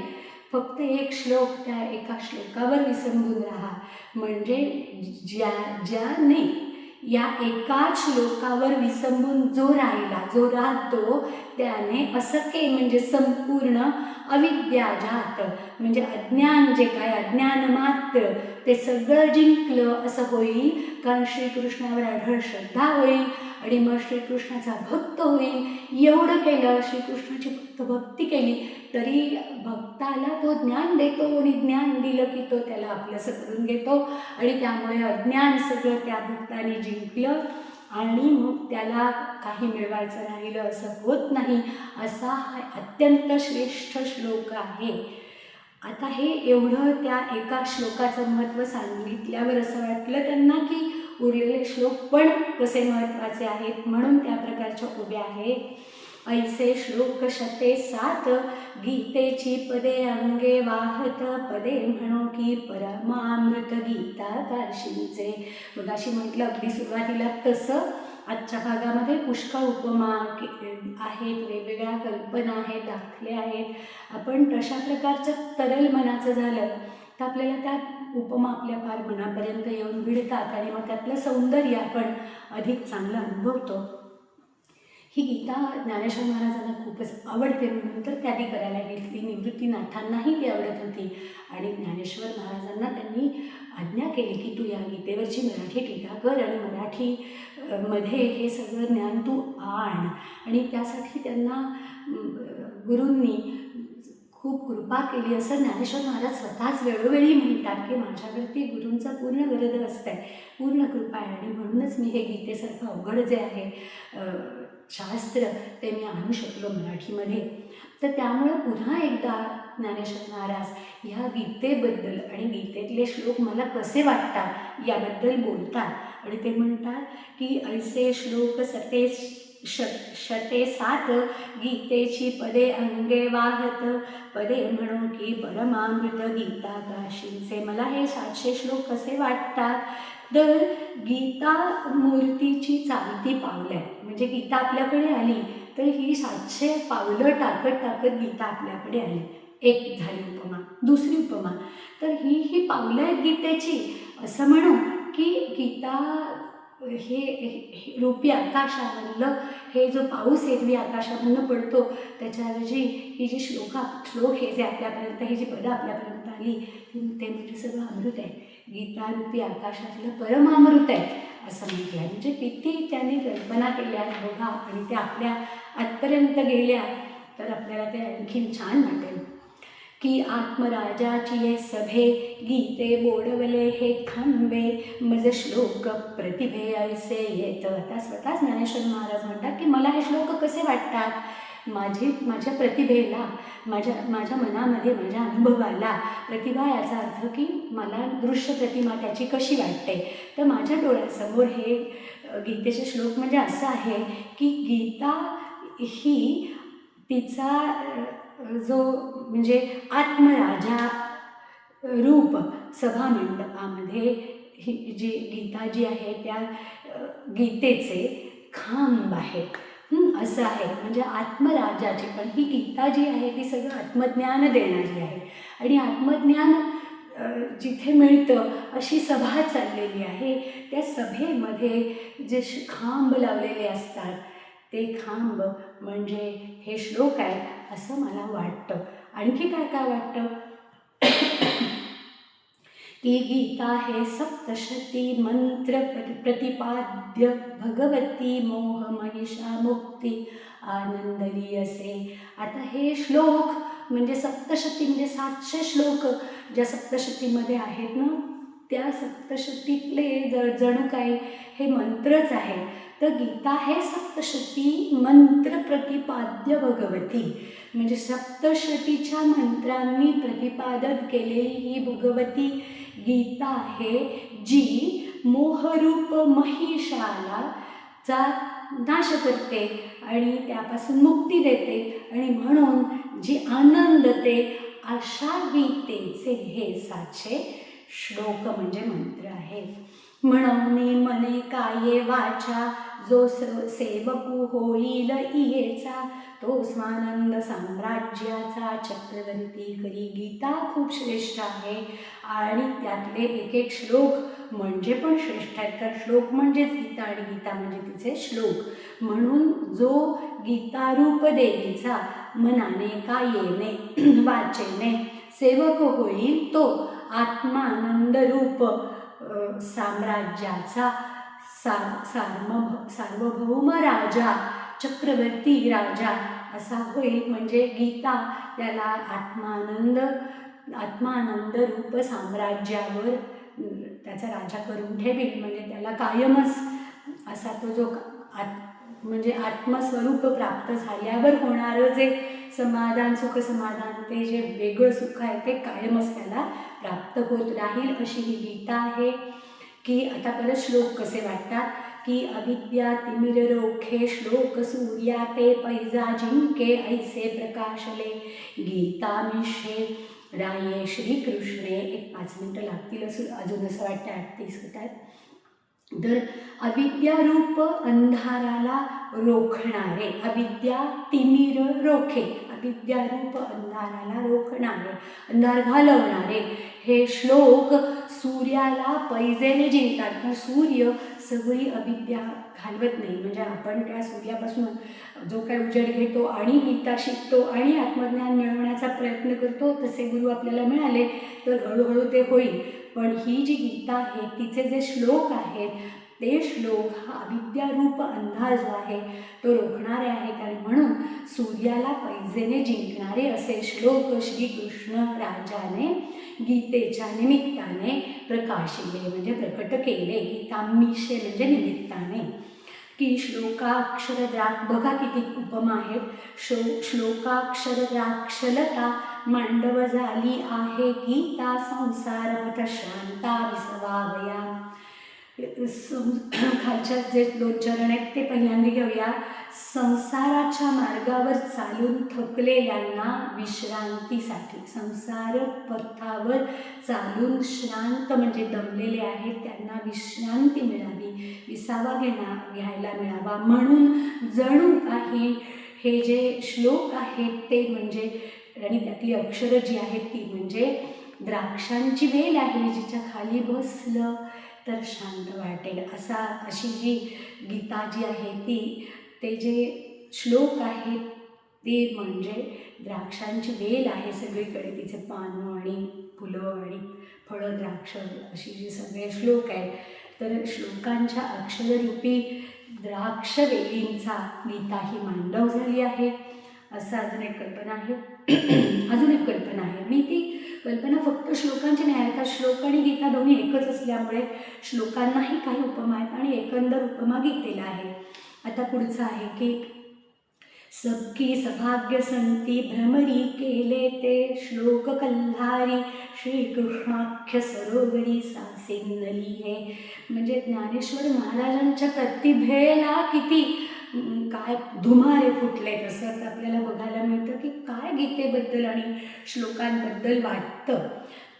फक्त एक श्लोक त्या एका श्लोकावर विसंबून राहा. म्हणजे ज्याने या एकाच श्लोकावर विसंबून जो राहिला, जो राहतो, त्याने असके म्हणजे संपूर्ण, अविद्याजात म्हणजे अज्ञान, जे काय अज्ञान मात्र ते सगळं जिंकलं असं होईल. कारण श्रीकृष्णावर अढळ श्रद्धा होईल आणि मग श्रीकृष्णाचा भक्त होईल. एवढं केलं, श्रीकृष्णाची फक्त भक्ती केली तरी भक्ताला तो ज्ञान देतो आणि ज्ञान दिलं की तो त्याला आपलंसं करून घेतो आणि त्यामुळे अज्ञान सगळं त्या भक्ताने जिंकलं आणि मग त्याला काही मिळवायचं राहिलं असं होत नाही. असा हा अत्यंत श्रेष्ठ श्लोक आहे. आता हे एवढं त्या एका श्लोकाचं महत्त्व सांगितल्यावर असं वाटलं त्यांना की उरलेले श्लोक पण कसे महत्त्वाचे आहेत, म्हणून त्या प्रकारच्या उभ्या आहेत. ऐसे श्लोक 7 गीतेची पदे अंगे वाहत, पदे म्हणो की परमामृत गीता काशींचे. मग अशी म्हटलं अगदी सुरुवातीला तसं आजच्या भागामध्ये पुष्कळ उपमा आहेत, वेगवेगळ्या कल्पना आहेत, दाखले आहेत. आपण तशा प्रकारचं तरल मनाचं झालं तर आपल्याला त्या उपमा आपल्या फार मनापर्यंत येऊन भिडतात आणि मग त्यातलं सौंदर्य आपण अधिक चांगलं अनुभवतो. ही गीता ज्ञानेश्वर महाराजांना खूपच आवडते, म्हणून तर त्यांनी करायला घेतली. निवृत्तीनाथांनाही ती आवडत होती आणि ज्ञानेश्वर महाराजांना त्यांनी आज्ञा केली की तू या गीतेवरची मराठी टीका कर आणि मराठीमध्ये हे सगळं ज्ञान तू आण. आणि त्यासाठी त्यांना गुरूंनी खूप कृपा केली असं ज्ञानेश्वर महाराज स्वतःच वेळोवेळी म्हणतात की माझ्यावरती गुरूंचं पूर्ण वरद असतं आहे, पूर्ण कृपा आहे आणि म्हणूनच मी हे गीतेसारखं अवघड जे आहे शास्त्र ते मी आणू शकलो मराठीमध्ये. तर त्यामुळे पुन्हा एकदा ज्ञानेश्वर महाराज ह्या गीतेबद्दल आणि गीतेतले श्लोक मला कसे वाटतात याबद्दल बोलतात आणि ते म्हणतात की ऐसे श्लोक 7 गीतेची पदे अंगे वाहत, पदे म्हणू की परमामृत गीता काशींचे. मला हे 700 श्लोक कसे वाटतात तर गीता मूर्तीची चालती पावलं आहे. म्हणजे गीता आपल्याकडे आली तर ही 700 पावलं टाकत गीता आपल्याकडे आली. एक झाली उपमा. दुसरी उपमा तर ही पावलं आहेत गीतेची. असं म्हणू की गीता हे रुपी आकाशामधलं हे जो पाऊस एरवी आकाशामधनं पडतो त्याच्याऐवजी ही जी श्लोक हे जे आपल्यापर्यंत ही जी पदं आपल्यापर्यंत आली ते म्हणजे सगळं अमृत आहे. गीता रूपी आकाशातलं परमामृत आहे असं म्हटलं आहे. म्हणजे किती त्याने कल्पना केल्या बघा आणि त्या आपल्या आतपर्यंत गेल्या तर आपल्याला ते आणखीन छान वाटेल की आत्मराजाची ये सभे गीते बोडवले हे थांबे मज श्लोक प्रतिभे ऐसे येत. आता स्वतः ज्ञानेश्वर महाराज म्हणतात की मला हे श्लोक कसे वाटतात, माझ्या प्रतिभेला, माझ्या मनामध्ये, माझ्या अनुभवाला, प्रतिभा याचा अर्थ की मला दृश्य प्रतिमा त्याची कशी वाटते. तर माझ्या डोळ्यासमोर हे गीतेचे श्लोक म्हणजे असं आहे की गीता ही तिचा जो म्हणजे आत्मराजा रूप सभामंडपामध्ये ही जी गीता जी आहे त्या गीतेचे खांब आहे असं आहे. म्हणजे आत्मराजाची पण ही गीता जी आहे ती सगळं आत्मज्ञान देणारी आहे आणि आत्मज्ञान जिथे मिळतं अशी सभा चाललेली आहे. त्या सभेमध्ये जे खांब लावलेले असतात ते खांब म्हणजे हे श्लोक आहे असं मला वाटतं. आणखी काय काय वाटतं की गीता हे सप्तशती मंत्र प्रतिपाद्य भगवती मोह महिषा मुक्ती आनंदली असे. आता हे श्लोक म्हणजे सप्तशती म्हणजे 700 श्लोक ज्या सप्तशतीमध्ये आहेत ना त्या सप्तशतीतले जणू काही हे मंत्रच आहेत. तर गीता हे सप्तशती मंत्र प्रतिपाद्य भगवती म्हणजे सप्तशतीच्या मंत्रांनी प्रतिपादन केलेली ही भगवती गीता आहे जी मोहरूप महिषाला चा नाश करते आणि त्यापासून मुक्ती देते आणि म्हणून जी आनंदते अशा गीतेचे हे 700 श्लोक म्हणजे मंत्र आहे. म्हणून मने काये वाचा जो सेवकू होईल इयेचा तो स्वानंद साम्राज्याचा चक्रवर्ती करी. गीता खूप श्रेष्ठ आहे आणि त्यातले एक एक श्लोक म्हणजे पण श्रेष्ठ आहेत कारण श्लोक म्हणजेच गीता आणि गीता म्हणजे तिचे श्लोक. म्हणून जो गीतारूप देवीचा मनाने कायेने वाचेने सेवक होईल तो आत्मानंद रूप साम्राज्याचा सार्वभौम राजा चक्रवर्ती राजा असा होईल. म्हणजे गीता त्याला आत्मानंद रूप साम्राज्यावर त्याचा राजा करून ठेवील. म्हणजे त्याला कायमच असा तो जो म्हणजे आत्मस्वरूप प्राप्त झाल्यावर होणारं जे समाधान सुख समाधान ते जे वेगळं सुख आहे ते कायमच त्याला प्राप्त होत राहील अशी ही गीता आहे. की आता परत श्लोक कसे वाटतात की अविद्या तिमिर रोखे श्लोक सूर्या ते पैजा जिंके ऐसे प्रकाशले गीता मिशे राये श्रीकृष्णे. एक 5 मिनटं लागतील अजून असं वाटतं 38 होतात. तर अविद्यारूप अंधाराला रोखणारे अविद्या तिमिर रोखे अविद्यारूप अंधाराला रोखणारे अंधार घालवणारे हे श्लोक सूर्याला पैजेने जिंकतात. तर सूर्य सगळी अविद्या घालवत नाही. म्हणजे आपण त्या सूर्यापासून जो काही उजेड घेतो आणि गीता शिकतो आणि आत्मज्ञान मिळवण्याचा प्रयत्न करतो तसे गुरु आपल्याला मिळाले तर हळूहळू ते होईल. पण ही जी गीता आहे तिचे जे श्लोक आहेत ते श्लोक हा अविद्यारूप अंधार जो आहे तो रोखणारे आहेत आणि म्हणून सूर्याला पैजेने जिंकणारे असे श्लोक श्रीकृष्ण राजाने गीतेच्या निमित्ताने प्रकाशिले म्हणजे प्रकट केले. गीतामिषे म्हणजे निमित्ताने. की श्लोकाक्षर बघा किती उपमा आहेत. श्लोकाक्षर द्राक्षलता मांडव झाली आहे गीता संसार पथ शांता विसवावया. खालच्या जे 2 चरण आहेत ते पहिल्यांदा घेऊया. संसाराच्या मार्गावर चालून थकलेल्यांना विश्रांतीसाठी संसार पथावर चालून श्रांत म्हणजे दमलेले आहेत त्यांना विश्रांती मिळावी विसावा घ्यायला मिळावा म्हणून जणू काही हे जे श्लोक आहेत ते म्हणजे आणि त्यातली अक्षरं जी आहेत ती म्हणजे द्राक्षांची वेल आहे जिच्या खाली बसलं तर शांत वाटेल. अशी जी गीता जी आहे ते जे श्लोक आहेत ते म्हणजे द्राक्षांची वेल आहे सगळीकडे, तिचे पानं आणि फुलं आणि फळं, द्राक्ष, अशी जी सगळे श्लोक आहेत, तर श्लोकांच्या अक्षररूपी द्राक्षवेलींचा गीता ही मांडव झाली आहे, असं अजून एक कल्पना आहे. अजून एक कल्पना आहे आणि ती कल्पना फक्त श्लोकांची नाही, अर्थात श्लोक आणि गीता दोन्ही एकच असल्यामुळे श्लोकांनाही काही उपमा आहेत आणि एकंदर उपमा गीतेला आहे. आता पुढचं आहे की सबकी सभाग्य संती भ्रमरी केले ते श्लोक कल्हारी श्रीकृष्णाख्य सरोवरी सासिन्नली हे. म्हणजे ज्ञानेश्वर महाराजांच्या प्रतिभेला किती काय धुमारे फुटले, तसं आपल्याला बघायला मिळतं की काय गीतेबद्दल आणि श्लोकांबद्दल वाटतं.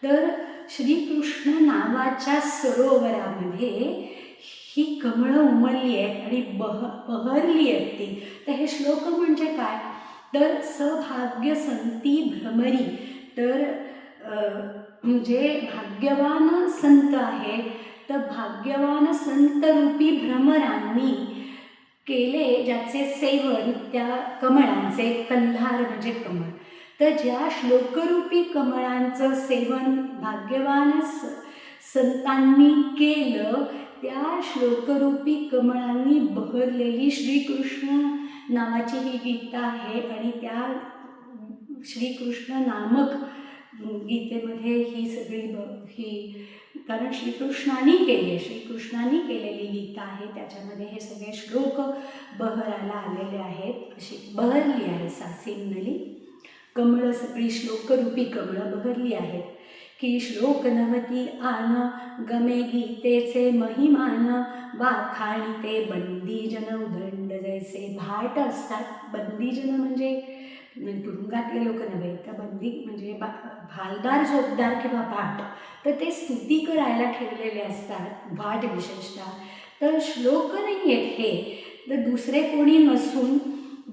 तर श्रीकृष्ण नावाच्या सरोवरामध्ये ही कमळं उमलली आहेत आणि बहरली आहेत ती. तर हे श्लोक म्हणजे काय, तर सभाग्य संती भ्रमरी, तर जे भाग्यवान संत आहे, तर भाग्यवान संतरूपी भ्रमरांनी केले ज्याचे सेवन त्या कमळांचे, कल्हार म्हणजे कमळ, तर ज्या श्लोकरूपी कमळांचं सेवन भाग्यवान संतांनी केलं, त्या श्लोकरूपी कमळांनी बहरलेली श्रीकृष्ण नावाची ही गीता आहे. आणि त्या श्रीकृष्ण नामक गीतेमध्ये ही सगळी ही, कारण श्रीकृष्णांनी केलेली गीता आहे, त्याच्यामध्ये हे सगळे श्लोक बहरायला आलेले आहेत. अशी बहरली आहे सासिन्नली कमळं, सगळी श्लोकरूपी कमळं बहरली आहेत. की श्लोक 90 आन गमे गीतेचे महिमान, वाखाणिते बंदीजन उदंड जैसे. भाट असतात, बंदीजन म्हणजे तुरुंगातले लोक नव्हे, तर बंदी म्हणजे भालदार, जोगदार किंवा भाट, तर ते स्तुती करायला ठेवलेले असतात भाट विशेषतः. तर श्लोक नाही आहेत हे, तर दुसरे कोणी नसून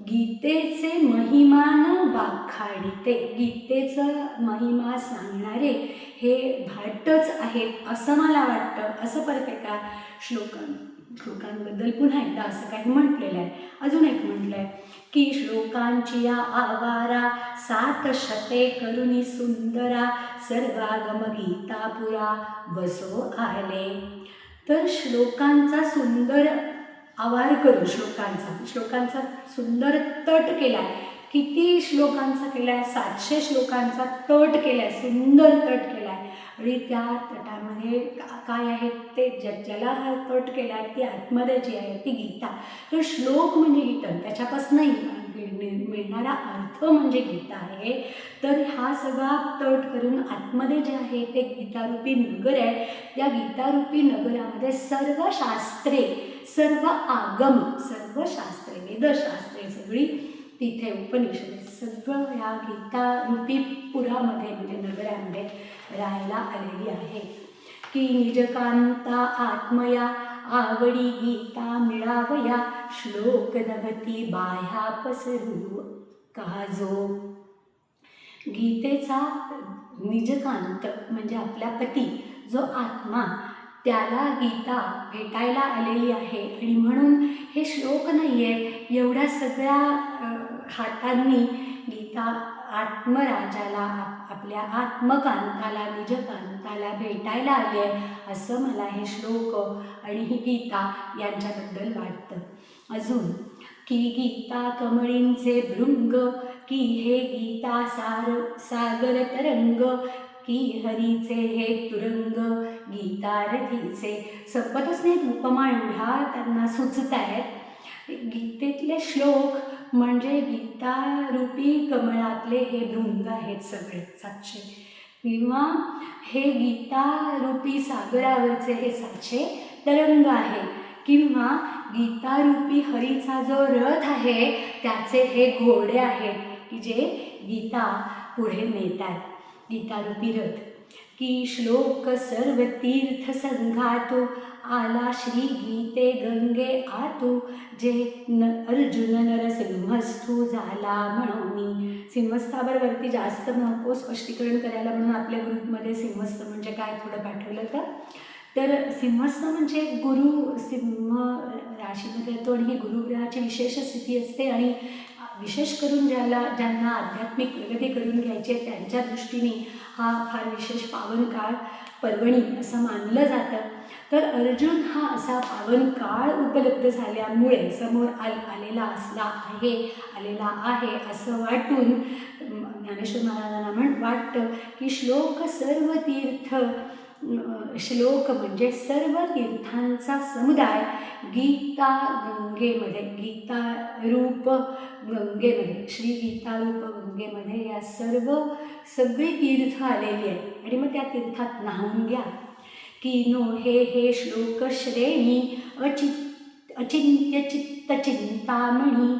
गीतेचे महिमान वाखाणिते, गीतेचं महिमा सांगणारे हे भाटच आहेत असं मला वाटतं. असं परत एका श्लोकांबद्दल पुन्हा एकदा असं काही म्हटलेलं आहे. अजून एक म्हटलं आहे की श्लोकांची या आवारा 7 शते करुणी सुंदरा, सर्वागम गीता पुरा बसो आले. तर श्लोकांचा सुंदर आवार करून, श्लोकांचा सुंदर तट केला आहे. किती श्लोकांचा केला आहे, 700 श्लोकांचा तट केला आहे, सुंदर तट केला आहे. आणि त्या तटामध्ये काय आहे ते, ज्याला हा तट केला आहे ती आतमध्ये जी आहे ती गीता. तर श्लोक म्हणजे गीता, त्याच्यापासून मिळणारा अर्थ म्हणजे गीता आहे. तर हा सगळा तट करून आतमध्ये जे आहे ते गीतारूपी नगर आहे. त्या गीतारूपी नगरामध्ये सर्व शास्त्रे, सर्व आगम, सर्व शास्त्रे, वेदशास्त्रे सगळी तिथे, उपनिषद सगळं या गीतारूपी पुरामध्ये म्हणजे नगरामध्ये राहायला आलेली आहे. की निजकांता आत्मया आवडी गीता मिळावया, श्लोक 90 बाह्या पसरू काजो. गीतेचा निजकांत म्हणजे आपला पती, जो आत्मा, त्याला गीता भेटायला आलेली आहे. आणि म्हणून हे श्लोक नाही आहे, एवढ्या सगळ्या हातांनी गीता आत्मराजाला, आपल्या आत्मकांताला, निजकांताला भेटायला आले आहे, असं मला हे श्लोक आणि ही गीता यांच्याबद्दल वाटतं. अजून की गीता कमळींचे भृंग, की हे गीता सागर तरंग, की हरीचे हे तुरंग गीतारथीचे. संपतच नाही उपमा, एवढ्या त्यांना सुचत आहेत. गीतेतले श्लोक म्हणजे गीतारूपी कमळातले हे भृंग आहेत सगळे 700, किंवा हे गीतारूपी सागरावरचे हे 700 तरंग आहे, किंवा गीतारूपी हरीचा जो रथ आहे त्याचे हे घोडे आहेत की जे गीता पुढे नेतात, गीतारूपी रथ. की श्लोक सर्व तीर्थ संघातो, आला श्री गीते गंगे आतो, जे अर्जुन नरसिंहस्थू झाला म्हणून. सिंहस्थावर वरती जास्त नको स्पष्टीकरण करायला म्हणून आपल्या ग्रुपमध्ये सिंहस्थ म्हणजे काय थोडं पाठवलं तर सिंहस्थ म्हणजे गुरु सिंह राशीमध्ये येतो आणि ही गुरुग्रहाची विशेष स्थिती असते आणि विशेष करून ज्यांना आध्यात्मिक प्रगती करून घ्यायची आहे त्यांच्या दृष्टीने हा फार विशेष पावन काळ पर्वणी असं मानलं जातं. तर अर्जुन हा असा पावन काळ उपलब्ध झाल्यामुळे समोर आलेला आहे असं वाटून ज्ञानेश्वर महाराजांना वाटतं की श्लोक सर्व तीर्थ श्लोक म्हणजे सर्व तीर्थांचा समुदाय गीता रूप गंगेमध्ये श्री गीता रूप गंगेमध्ये या सगळी तीर्थ आलेली आहेत आणि मग त्या तीर्थात न्हावून घ्या. कीनो हे श्लोक श्रेणी अचिंत्य चित्त चिंतामणी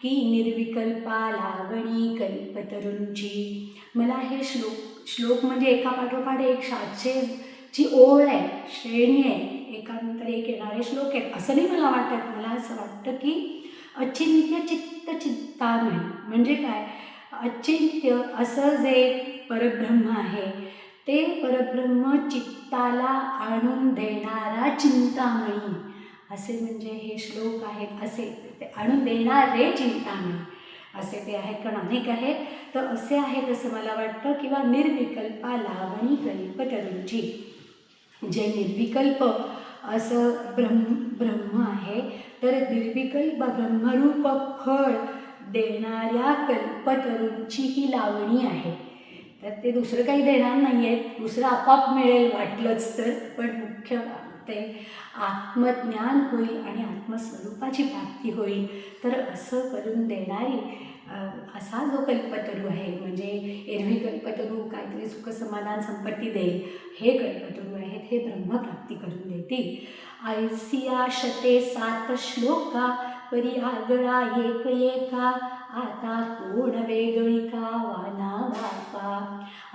की निर्विकल्पा लावणी कल्पतरूंची. मला हे श्लोक म्हणजे एका पाठोपाठ एक 700ची ओळ आहे, श्रेणी आहे, एकानंतर एक येणारे श्लोक आहेत असं नाही मला वाटत. मला असं वाटतं की अचिंत्य चित्त चिंतामणी म्हणजे काय, अचिंत्य असं जे परब्रह्म आहे ते परब्रह्म चित्ताला आणून देणारा चिंतामणी असे म्हणजे हे श्लोक आहेत. असे ते आणून देणारे चिंतामणी असे ते आहेत, कारण अनेक आहेत. तर असे आहेत असं मला वाटतं. किंवा निर्विकल्पा लावणी कल्पतरूंची, जे निर्विकल्प असं ब्रह्म आहे तर निर्विकल्प ब्रह्मरूप फळ देणाऱ्या कल्पतरूंची ही लावणी आहे. तर ते दुसरं काही देणार नाही आहे, दुसरं आपोआप मिळेल वाटलंच तर, पण मुख्य ते आत्मज्ञान होईल आणि आत्मस्वरूपाची प्राप्ती होईल. तर असं करून देणारी असा जो कल्पतरू आहे, म्हणजे एरवी कल्पतरू काहीतरी सुखसमाधान संपत्ती देईल, हे कल्पतरू आहेत, हे ब्रह्मप्राप्ती करून देतील. ऐसिया शते 7 श्लोका परी आगळा एका आता कोण वेगळिका वाना बापा.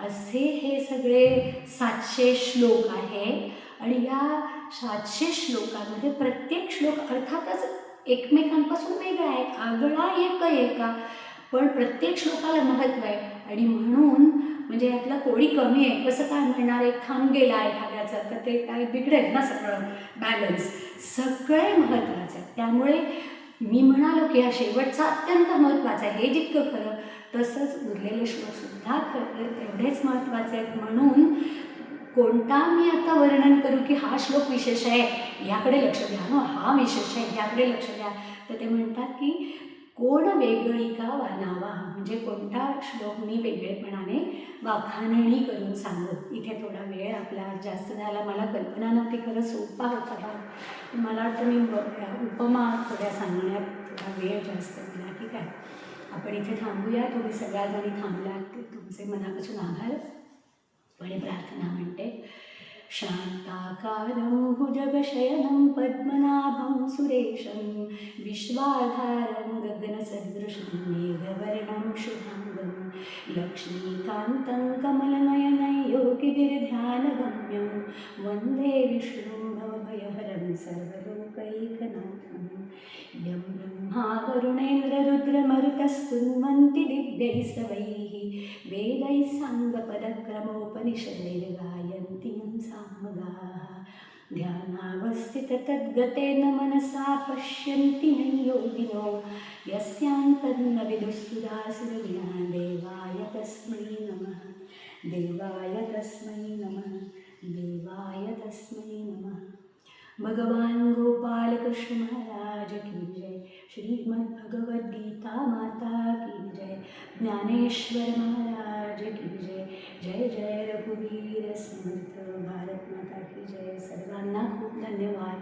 असे हे सगळे 700 श्लोक आहे आणि या 700 श्लोकांमध्ये प्रत्येक श्लोक अर्थातच एकमेकांपासून वेगळा आहे, आगळा एका, पण प्रत्येक श्लोकाला महत्त्व आहे. आणि म्हणून म्हणजे यातलं कोणी कमी आहे कसं काय म्हणणार, एक खांब गेला एखाद्याचा तर ते काय बिघडेल ना सगळं बॅलन्स, सगळे महत्त्वाचं आहे. त्यामुळे मी म्हणालो की हा शेवटचा अत्यंत महत्त्वाचा आहे, हे जितकं खरं तसंच उरलेले श्लोकसुद्धा एवढेच महत्त्वाचे आहेत. म्हणून कोणता मी आता वर्णन करू की हा श्लोक विशेष आहे ह्याकडे लक्ष द्या, हा विशेष आहे ह्याकडे लक्ष द्या. तर ते म्हणतात की कोण वेगळिका वानावा, म्हणजे कोणता श्लोक मी वेगळेपणाने वाखाणणी करून सांगू. इथे थोडा वेळ आपला जास्त झाला, मला कल्पना नव्हती, खरं सोपा होता हा. मला वाटतं मी उपमा थोड्या सांगण्यात थोडा वेळ जास्त दिला. ठीक आहे, आपण इथे थांबूया. तुम्ही सगळ्याजणी थांबलात, तुमचे मनापासून आभार. आणि प्रार्थना म्हणते. शांताकारं भुजगशयनं पद्मनाभं सुरेशं विश्वाधारं गगनसदृशं मेघवर्णं शुभांगं लक्ष्मीकान्तं कमलनयनं योगिभिर्ध्यानगम्यं वन्दे विष्णुं भवभयहरं सर्वलोकैकनाथं. यं ब्रह्मा वरुणेन्द्ररुद्रमरुतस्तुन्वन्ति दिव्यैस्तवैः वेदैः साङ्गपदक्रमोपनिषदैर्गायन्ति यं सामगाः. ध्यानावस्थिततद्गतेन मनसा पश्यन्ति न योगिनो यस्यान्तर्न विदुःसुधासुरगुणा. देवाय तस्मै नमः, देवाय तस्मै नमः, देवाय तस्मै नमः. भगवान गोपाल कृष्ण महाराज की जय. श्रीमद्भगवद्गीता माता की जय. ज्ञानेश्वर महाराज की जय. जय जय रघुवीर समर्थ. भारत माता की जय. सर्वांना खूप धन्यवाद.